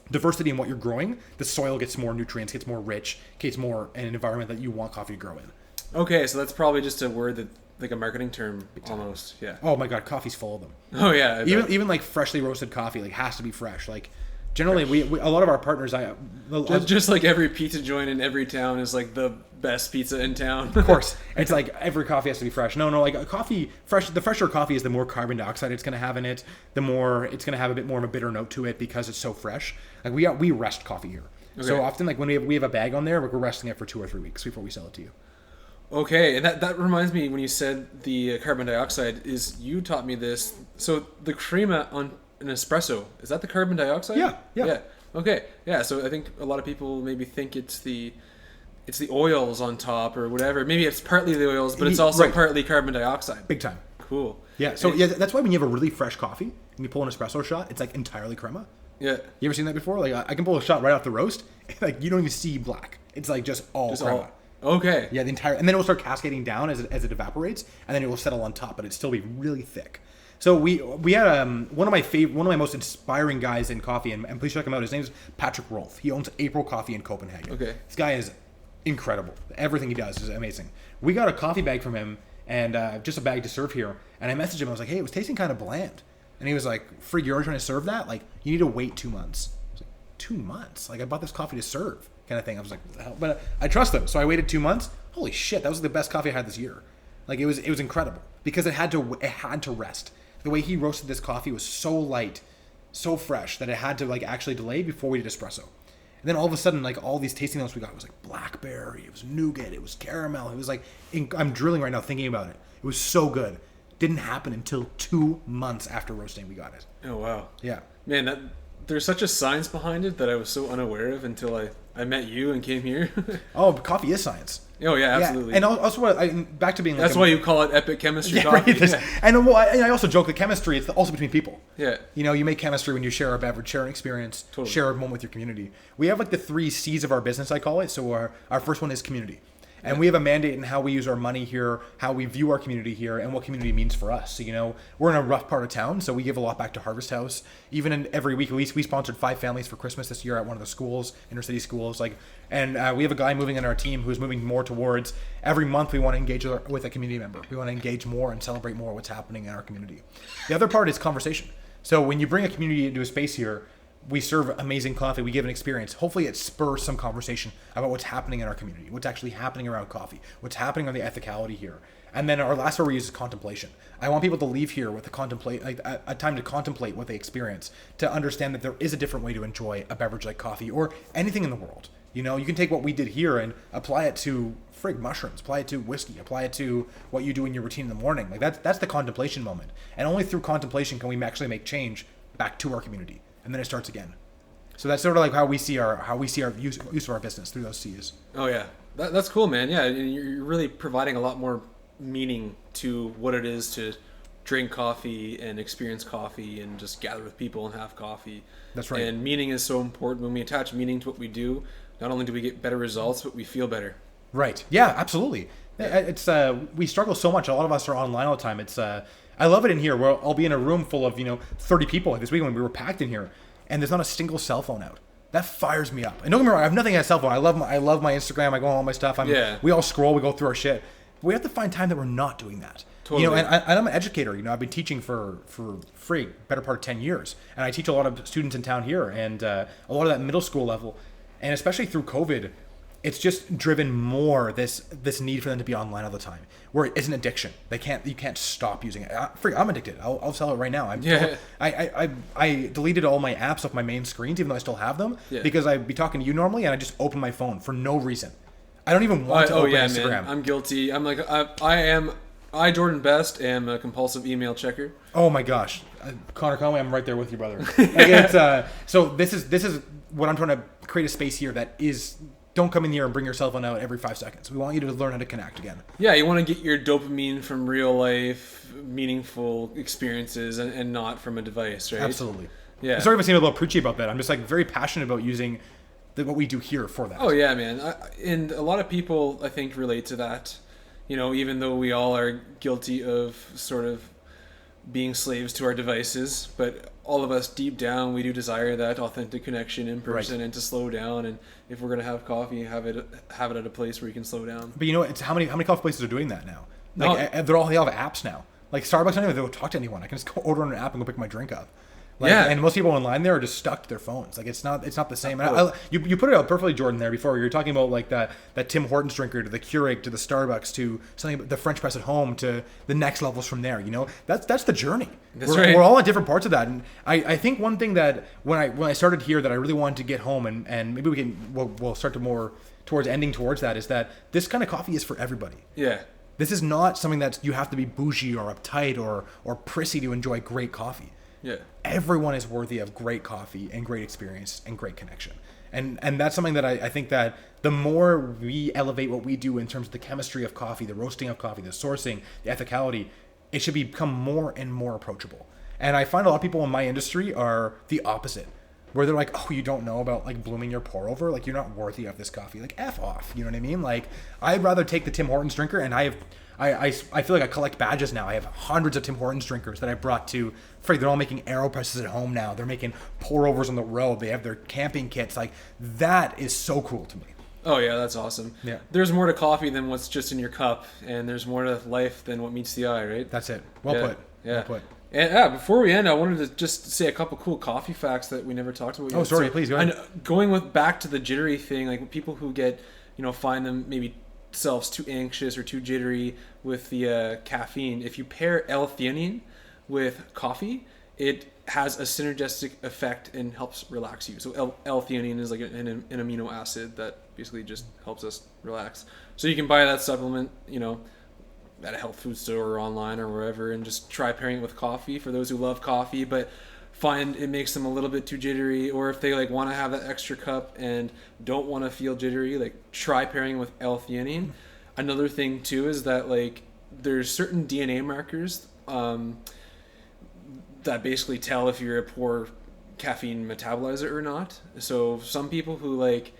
diversity in what you're growing, the soil gets more nutrients, gets more rich, gets more in an environment that you want coffee to grow in. Okay, so that's probably just a word that, like, a marketing term almost. Yeah. Oh my God, coffee's full of them. Oh yeah. Even like freshly roasted coffee, like, has to be fresh. Like, Generally, we a lot of our partners, just like every pizza joint in every town is like the best pizza in town. Of course, it's like every coffee has to be fresh. No, like a coffee fresh. The fresher coffee is the more carbon dioxide it's going to have in it. The more it's going to have a bit more of a bitter note to it because it's so fresh. Like we rest coffee here. Okay. So often, like when we have a bag on there, we're resting it for 2 or 3 weeks before we sell it to you. Okay, and that reminds me when you said the carbon dioxide is you taught me this. So the crema on an espresso, is that the carbon dioxide? Yeah. Okay. Yeah. So I think a lot of people maybe think it's the oils on top or whatever. Maybe it's partly the oils, but it's also partly carbon dioxide. Big time. Cool. Yeah. So that's why when you have a really fresh coffee and you pull an espresso shot, it's like entirely crema. Yeah. You ever seen that before? Like I can pull a shot right off the roast, like you don't even see black. It's like just all crema. Okay. Yeah, the entire, and then it will start cascading down as it evaporates, and then it will settle on top, but it'd still be really thick. So we had one of my most inspiring guys in coffee, and please check him out. His name is Patrick Rolfe. He owns Epoch Coffee in Copenhagen. Okay. This guy is incredible. Everything he does is amazing. We got a coffee bag from him, and just a bag to serve here. And I messaged him. I was like, hey, it was tasting kind of bland. And he was like, Frig, you're trying to serve that? Like, you need to wait 2 months. I was like, 2 months? Like, I bought this coffee to serve, kind of thing. I was like, what the hell? But I trust him. So I waited 2 months. Holy shit, that was the best coffee I had this year. Like, it was incredible because it had to rest. The way he roasted this coffee was so light, so fresh that it had to like actually delay before we did espresso. And then all of a sudden, like all these tasting notes we got was like blackberry, it was nougat, it was caramel. It was like, I'm drilling right now thinking about it. It was so good. Didn't happen until 2 months after roasting we got it. Oh, wow. Yeah. Man, there's such a science behind it that I was so unaware of until I met you and came here. Oh, but coffee is science. Oh, yeah, absolutely. Yeah. And also, back to being like... That's why you call it epic chemistry coffee. Right, yeah. And I also joke that chemistry is also between people. Yeah. You know, you make chemistry when you share a beverage, share an experience, totally. Share a moment with your community. We have like the 3 C's of our business, I call it. So our first one is community. And we have a mandate in how we use our money here, how we view our community here, and what community means for us. So, you know, we're in a rough part of town, so we give a lot back to Harvest House. Even in every week, we sponsored 5 families for Christmas this year at one of the schools, inner city schools. And we have a guy moving in our team who's moving more towards every month we want to engage with a community member. We want to engage more and celebrate more what's happening in our community. The other part is conversation. So when you bring a community into a space here, we serve amazing coffee. We give an experience. Hopefully it spurs some conversation about what's happening in our community, what's actually happening around coffee, what's happening on the ethicality here. And then our last word we use is contemplation. I want people to leave here with a time to contemplate what they experience, to understand that there is a different way to enjoy a beverage like coffee or anything in the world. You know, you can take what we did here and apply it to mushrooms, apply it to whiskey, apply it to what you do in your routine in the morning. Like that's the contemplation moment. And only through contemplation can we actually make change back to our community. And then it starts again. So that's sort of like how we see our use of our business through those C's. Oh yeah, that's cool, man. Yeah, you're really providing a lot more meaning to what it is to drink coffee and experience coffee and just gather with people and have coffee. That's right. And meaning is so important. When we attach meaning to what we do, not only do we get better results, but we feel better. Right. Yeah, absolutely. It's we struggle so much. A lot of us are online all the time. It's I love it in here where I'll be in a room full of 30 people. Like this week when we were packed in here, and there's not a single cell phone out. That fires me up. And don't get me wrong, I have nothing on a cell phone. I love my Instagram. I go on all my stuff. We all scroll. We go through our shit. But we have to find time that we're not doing that. Totally. And I'm an educator. I've been teaching for free, better part of 10 years, and I teach a lot of students in town here, and a lot of that middle school level, and especially through COVID. It's just driven more this need for them to be online all the time, where it's an addiction. You can't stop using it. I'm addicted. I'll sell it right now. I deleted all my apps off my main screens, even though I still have them, because I'd be talking to you normally, and I just open my phone for no reason. I don't even want to open Instagram. Man. I'm guilty. I'm like I Jordan Best am a compulsive email checker. Oh my gosh, Conor Conway, I'm right there with you, brother. So this is what I'm trying to create a space here that is. Don't come in here and bring your cell phone out every 5 seconds. We want you to learn how to connect again. Yeah, you want to get your dopamine from real life, meaningful experiences, and not from a device, right? Absolutely. Yeah. Sorry if I seem a little preachy about that. I'm just very passionate about using what we do here for that. Oh yeah, man. And a lot of people, I think, relate to that. Even though we all are guilty of sort of being slaves to our devices, but all of us deep down, we do desire that authentic connection in person, and to slow down. And if we're gonna have coffee, have it at a place where you can slow down. But it's how many coffee places are doing that now? They all have apps now. Like Starbucks, I don't even talk to anyone. I can just go order on an app and go pick my drink up. And most people online there are just stuck to their phones. Like it's not the same. And you put it out perfectly, Jordan, there before. You're talking about like that Tim Hortons drinker to the Keurig to the Starbucks to something, the French press at home to the next levels from there. You know, that's the journey. We're all at different parts of that. And I think one thing that when I started here that I really wanted to get home and maybe we'll start to more towards ending towards that is that this kind of coffee is for everybody. Yeah. This is not something that you have to be bougie or uptight or prissy to enjoy great coffee. Yeah. Everyone is worthy of great coffee and great experience and great connection. And that's something that I think that the more we elevate what we do in terms of the chemistry of coffee, the roasting of coffee, the sourcing, the ethicality, it should become more and more approachable. And I find a lot of people in my industry are the opposite, where they're like, oh, you don't know about like blooming your pour over? Like, you're not worthy of this coffee. Like, F off. You know what I mean? Like, I'd rather take the Tim Hortons drinker, and I feel like I collect badges now. I have hundreds of Tim Hortons drinkers that I brought to, they're all making AeroPresses at home now. They're making pour overs on the road. They have their camping kits. Like, that is so cool to me. Oh yeah, that's awesome. Yeah. There's more to coffee than what's just in your cup, and there's more to life than what meets the eye, right? That's it. Well put. Yeah. Well put. And before we end, I wanted to just say a couple cool coffee facts that we never talked about yet. Oh, sorry, please go ahead. Going back to the jittery thing, like people who get, find them maybe themselves too anxious or too jittery with the caffeine. If you pair L-theanine with coffee, it has a synergistic effect and helps relax you. So L-theanine is like an amino acid that basically just helps us relax. So you can buy that supplement, at a health food store or online or wherever, and just try pairing it with coffee for those who love coffee but find it makes them a little bit too jittery, or if they like want to have that extra cup and don't want to feel jittery, like try pairing with L-theanine. Another thing too is that like there's certain DNA markers that basically tell if you're a poor caffeine metabolizer or not. So some people who like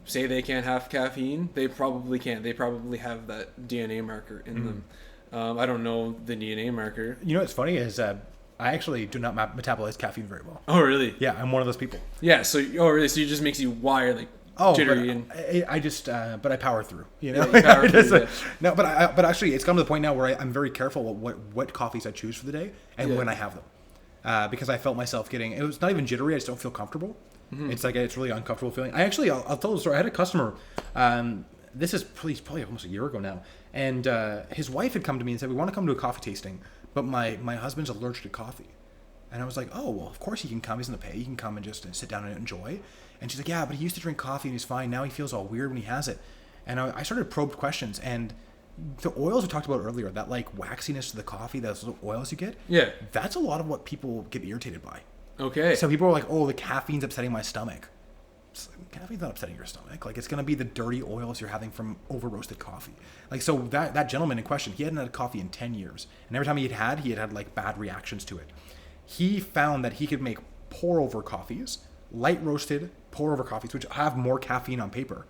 say they can't have caffeine, they probably can't. They probably have that DNA marker in them. I don't know the DNA marker. You know what's funny is I actually do not metabolize caffeine very well. Oh, really? Yeah, I'm one of those people. Yeah, so really? So it just makes you wired like jittery. But I power through. Yeah, you power through, No, but actually, it's come to the point now where I'm very careful what coffees I choose for the day and when I have them, because I felt myself getting. It was not even jittery. I just don't feel comfortable. Mm-hmm. It's like it's really uncomfortable feeling. I'll tell the story. I had a customer. This is probably almost a year ago now, and his wife had come to me and said, "We want to come to a coffee tasting, but my husband's allergic to coffee." And I was like, "Oh, well, of course he can come. He's in the pay. He can come and just sit down and enjoy." And she's like, "Yeah, but he used to drink coffee and he's fine. Now he feels all weird when he has it." And I started probed questions, and the oils we talked about earlier, that like waxiness to the coffee, those little oils you get, that's a lot of what people get irritated by. Okay. So people are like, "Oh, the caffeine's upsetting my stomach." Caffeine's not upsetting your stomach. Like, it's going to be the dirty oils you're having from over roasted coffee. Like, so that gentleman in question, he hadn't had coffee in 10 years. And every time he had like bad reactions to it. He found that he could make pour over coffees, light roasted pour over coffees, which have more caffeine on paper.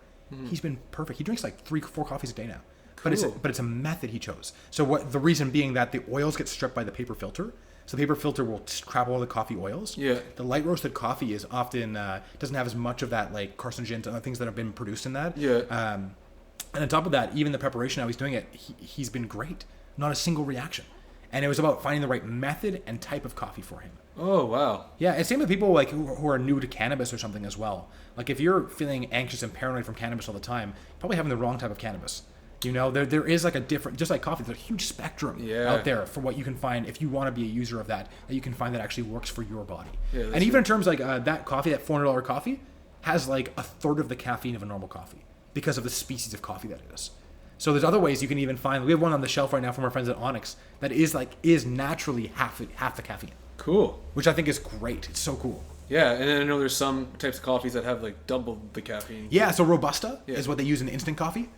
He's been perfect. He drinks like 3-4 coffees a day now. Cool. But it's a method he chose. So the reason being that the oils get stripped by the paper filter. So the paper filter will trap all the coffee oils. Yeah. The light roasted coffee is often doesn't have as much of that like carcinogens and other things that have been produced in that. Yeah. And on top of that, even the preparation how he's doing it, he's been great. Not a single reaction. And it was about finding the right method and type of coffee for him. Oh wow. Yeah, and same with people like who are new to cannabis or something as well. Like if you're feeling anxious and paranoid from cannabis all the time, probably having the wrong type of cannabis. There is like a different, just like coffee, there's a huge spectrum out there for what you can find if you want to be a user of that you can find that actually works for your body. Yeah, and even in terms like that coffee, that $400 coffee has like a third of the caffeine of a normal coffee because of the species of coffee that it is. So there's other ways you can even find. We have one on the shelf right now from our friends at Onyx that is naturally half the caffeine. Cool. Which I think is great. It's so cool. Yeah, and then I know there's some types of coffees that have like double the caffeine. Yeah, so Robusta is what they use in instant coffee.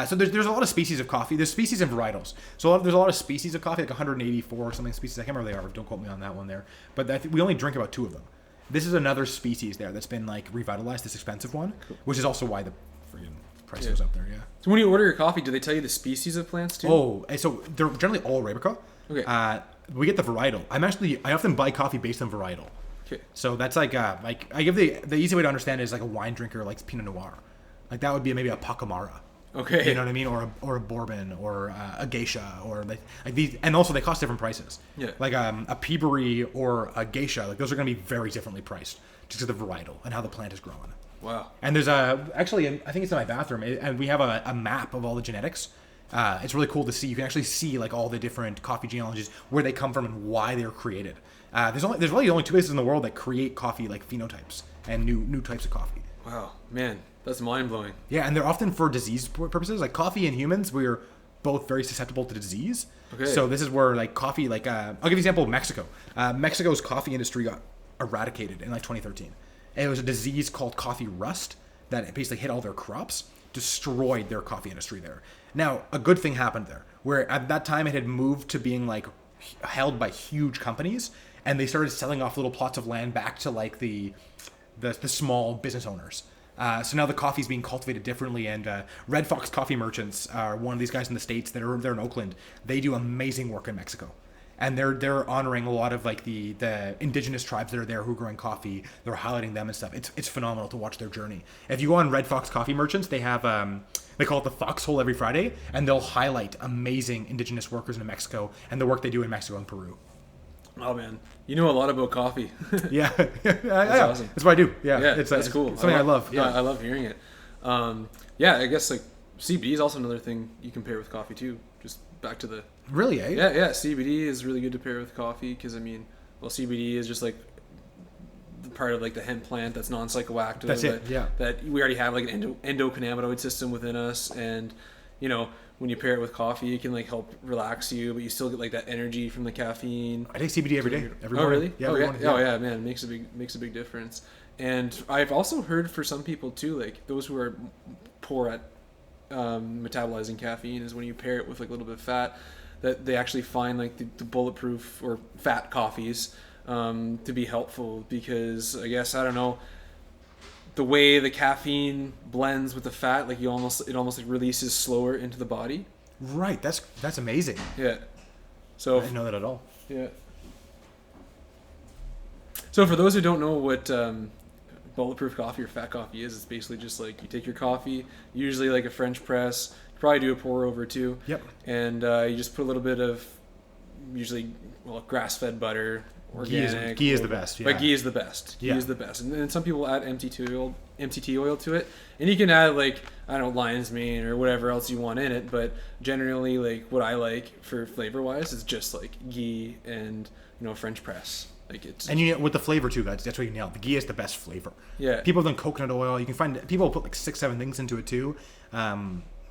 So there's a lot of species of coffee. There's species and varietals. So there's a lot of species of coffee, like 184 or something species. I can't remember what they are. Don't quote me on that one there. But I think we only drink about 2 of them. This is another species there that's been like revitalized, this expensive one, which is also why the freaking price goes up there. Yeah. So when you order your coffee, do they tell you the species of plants too? Oh, so they're generally all Arabica. Okay. We get the varietal. I often buy coffee based on varietal. Okay. So that's like I give the easy way to understand it is like a wine drinker likes Pinot Noir. Like that would be maybe a Pacamara. Okay. You know what I mean? Or a bourbon or a geisha or like these, and also they cost different prices. Yeah. Like a peaberry or a geisha, like those are going to be very differently priced just because of the varietal and how the plant is growing. Wow. And there's actually, I think it's in my bathroom, and we have a map of all the genetics. It's really cool to see. You can actually see like all the different coffee genealogies, where they come from and why they were created. There's really only 2 places in the world that create coffee like phenotypes and new types of coffee. Wow, man, that's mind blowing. Yeah, and they're often for disease purposes. Like coffee and humans, we're both very susceptible to disease. Okay. So this is where like coffee, like I'll give you an example of Mexico. Mexico's coffee industry got eradicated in like 2013. And it was a disease called coffee rust that basically hit all their crops, destroyed their coffee industry there. Now, a good thing happened there, where at that time it had moved to being like held by huge companies, and they started selling off little plots of land back to like the small business owners. So now the coffee is being cultivated differently, and Red Fox Coffee Merchants are one of these guys in the States that are there in Oakland. They do amazing work in Mexico, and they're honoring a lot of like the indigenous tribes that are there who are growing coffee. They're highlighting them and stuff. It's phenomenal to watch their journey. If you go on Red Fox Coffee Merchants, they have they call it the Foxhole every Friday, and they'll highlight amazing indigenous workers in Mexico and the work they do in Mexico and Peru. Oh man, you know a lot about coffee. Yeah, That's awesome. That's what I do. Yeah, that's cool. It's something I love. Yeah, I love hearing it. Yeah, I guess like CBD is also another thing you can pair with coffee too. Just back to the really, eh? yeah. CBD is really good to pair with coffee because I mean, well, CBD is just like the part of like the hemp plant that's non-psychoactive. That's it. Yeah. That we already have like an endocannabinoid system within us, and you know, when you pair it with coffee, it can like help relax you, but you still get like that energy from the caffeine. I take CBD every day. Every oh morning. really? Yeah. Oh every yeah. morning, Oh yeah, man, it makes a big difference. And I've also heard for some people too, like those who are poor at metabolizing caffeine, is when you pair it with like a little bit of fat, that they actually find like the bulletproof or fat coffees to be helpful, because I guess, I don't know, the way the caffeine blends with the fat, like it almost like releases slower into the body. Right. That's amazing. Yeah. So I didn't know that at all. yeah. So for those who don't know what bulletproof coffee or fat coffee is, it's basically just like you take your coffee, usually like a French press, probably do a pour over too. Yep. And you just put a little bit of usually grass-fed butter. Organic. Ghee is the best. Yeah. But ghee is the best. Ghee Yeah. is the best. And then some people add MCT oil to it. And you can add like, I don't know, lion's mane or whatever else you want in it. But generally, like what I like for flavor wise is just like ghee and, French press. Like it's And with the flavor too, that's what you nailed. The ghee is the best flavor. Yeah. People have done coconut oil. You can find people put like 6-7 things into it too.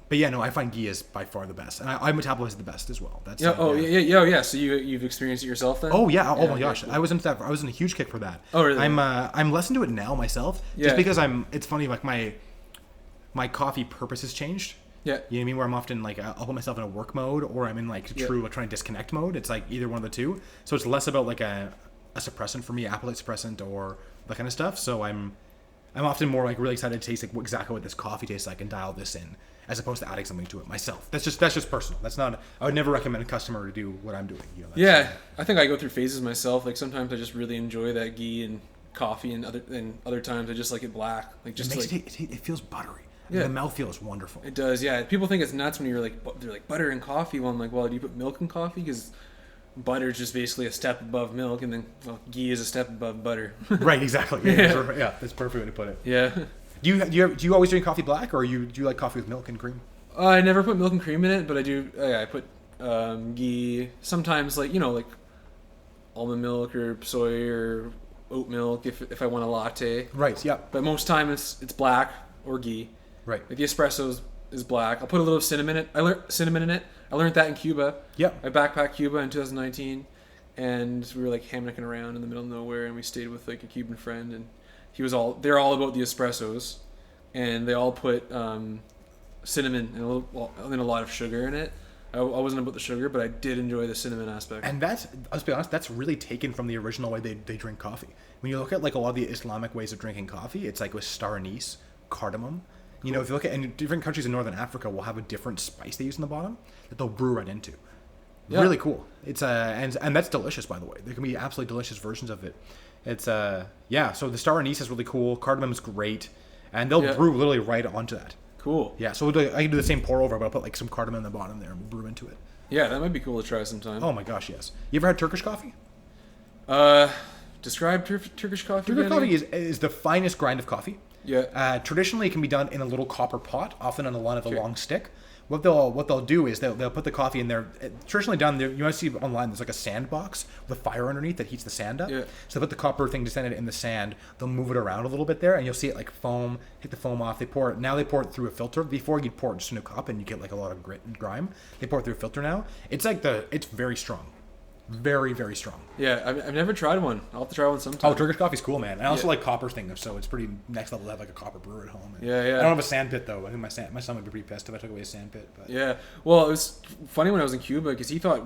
But yeah, no, I find ghee is by far the best, and I metabolize the best as well. That's yeah. So you've experienced it yourself then? Oh yeah. Oh my yeah, gosh, cool. I was into that. I was in a huge kick for that. Oh really? I'm less into it now myself, Yeah. just because it's funny, like my coffee purpose has changed. Yeah. You know what I mean? Where I'm often like, I'll put myself in a work mode, or I'm in like true like trying to disconnect mode. It's like either one of the two. So it's less about like a suppressant for me, appetite suppressant or that kind of stuff. So I'm often more like really excited to taste like exactly what this coffee tastes like and dial this in, as opposed to adding something to it myself. That's just personal. That's not. I would never recommend a customer to do what I'm doing. Yeah, I think I go through phases myself. Like sometimes I just really enjoy that ghee and coffee, and other times I just like it black. Like just it feels buttery. Yeah. The mouthfeel is wonderful. It does. Yeah, people think it's nuts when they're like butter in coffee. Well, I'm like, well, do you put milk in coffee? Because butter is just basically a step above milk, and then ghee is a step above butter. Right. Exactly. Yeah. That's a perfect way to put it. Yeah. Do you always drink coffee black, or do you like coffee with milk and cream? I never put milk and cream in it, but I do. I put ghee. Sometimes, like almond milk or soy or oat milk if I want a latte. Right. Yeah. But most time it's black or ghee. Right. Like the espresso is black. I'll put a little cinnamon in it. I learned that in Cuba. Yep. I backpacked Cuba in 2019, and we were like hammocking around in the middle of nowhere, and we stayed with like a Cuban friend, and they're all about the espressos, and they all put cinnamon and a lot of sugar in it. I wasn't about the sugar, but I did enjoy the cinnamon aspect. And let's be honest, that's really taken from the original way they drink coffee. When you look at like a lot of the Islamic ways of drinking coffee, it's like with star anise, cardamom. If you look at, and different countries in Northern Africa will have a different spice they use in the bottom that they'll brew right into. Yeah. Really cool. It's and that's delicious, by the way. There can be absolutely delicious versions of it. It's So the star anise is really cool. Cardamom is great, and they'll brew literally right onto that. Cool. Yeah, so I can do the same pour over, but I'll put like some cardamom in the bottom there and we'll brew into it. Yeah, that might be cool to try sometime. Oh my gosh, yes. You ever had Turkish coffee? Describe Turkish coffee. Turkish coffee is the finest grind of coffee. Yeah. Traditionally, it can be done in a little copper pot, often on the line of a long stick. What they'll do is they'll put the coffee in there. Traditionally done, you might see online. There's like a sand box with a fire underneath that heats the sand up. Yeah. So they put the copper thing, descended in the sand. They'll move it around a little bit there, and you'll see it like foam. Hit the foam off. They pour it through a filter. Before you'd pour it just in a cup, and you get like a lot of grit and grime. They pour it through a filter now. It's very strong. Very, very strong. Yeah, I've never tried one. I'll have to try one sometime. Oh, Turkish coffee's cool, man. I also like copper things, so it's pretty next level to have like a copper brewer at home. Yeah. I don't have a sand pit though. I think my son would be pretty pissed if I took away a sand pit. But. Yeah. Well, it was funny when I was in Cuba because he thought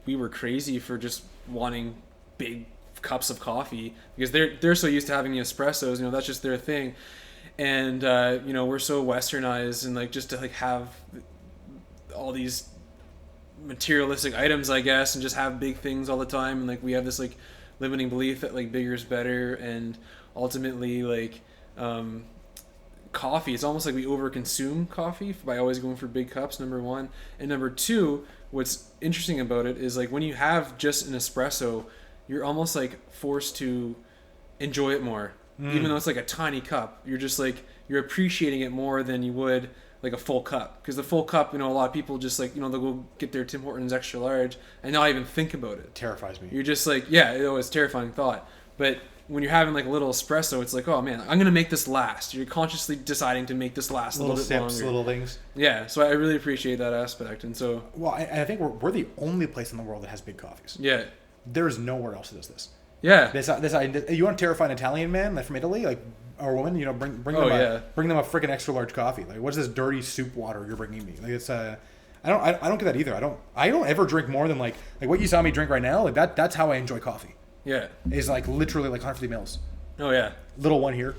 we were crazy for just wanting big cups of coffee because they're so used to having the espressos. That's just their thing, and we're so westernized and like just to like have all these materialistic items, I guess, and just have big things all the time, and like we have this like limiting belief that like bigger is better, and ultimately like coffee, it's almost like we overconsume coffee by always going for big cups, number one. And number two, what's interesting about it is like when you have just an espresso, you're almost like forced to enjoy it more, even though it's like a tiny cup. You're just like you're appreciating it more than you would like a full cup, because the full cup, a lot of people just like they'll go get their Tim Hortons extra large and not even think about it. Terrifies me. You're just like, it's a terrifying thought. But when you're having like a little espresso, it's like, oh man, I'm gonna make this last. You're consciously deciding to make this last a little bit sips, longer. little things. Yeah, so I really appreciate that aspect, and so. Well, I think we're the only place in the world that has big coffees. Yeah. There's nowhere else that does this. Yeah. You want to terrify an Italian man like from Italy, like or a woman, bring them a freaking extra large coffee. Like, what's this dirty soup water you're bringing me? Like, it's I don't get that either. I don't ever drink more than like what you saw me drink right now. Like that's how I enjoy coffee. Yeah. Is like literally like 150 mils. Oh yeah. Little one here.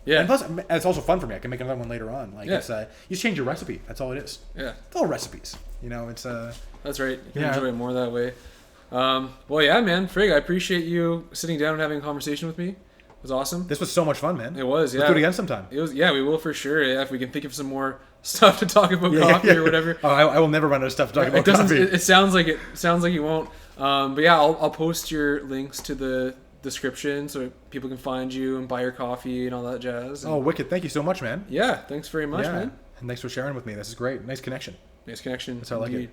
Yeah. And plus, it's also fun for me. I can make another one later on. Like it's you just change your recipe. That's all it is. Yeah. It's all recipes. It's That's right. You can enjoy it more that way. Well, yeah, man, Frig, I appreciate you sitting down and having a conversation with me. It was awesome. This was so much fun, man. It was, yeah. Let's do it again sometime. It was, yeah, we will for sure. Yeah, if we can think of some more stuff to talk about coffee or whatever. Oh, I will never run out of stuff to talk about coffee. It sounds like you won't. But yeah, I'll post your links to the description so people can find you and buy your coffee and all that jazz. And wicked! Thank you so much, man. Yeah, thanks very much, man. And thanks for sharing with me. This is great. Nice connection. Nice connection. That's how I like it.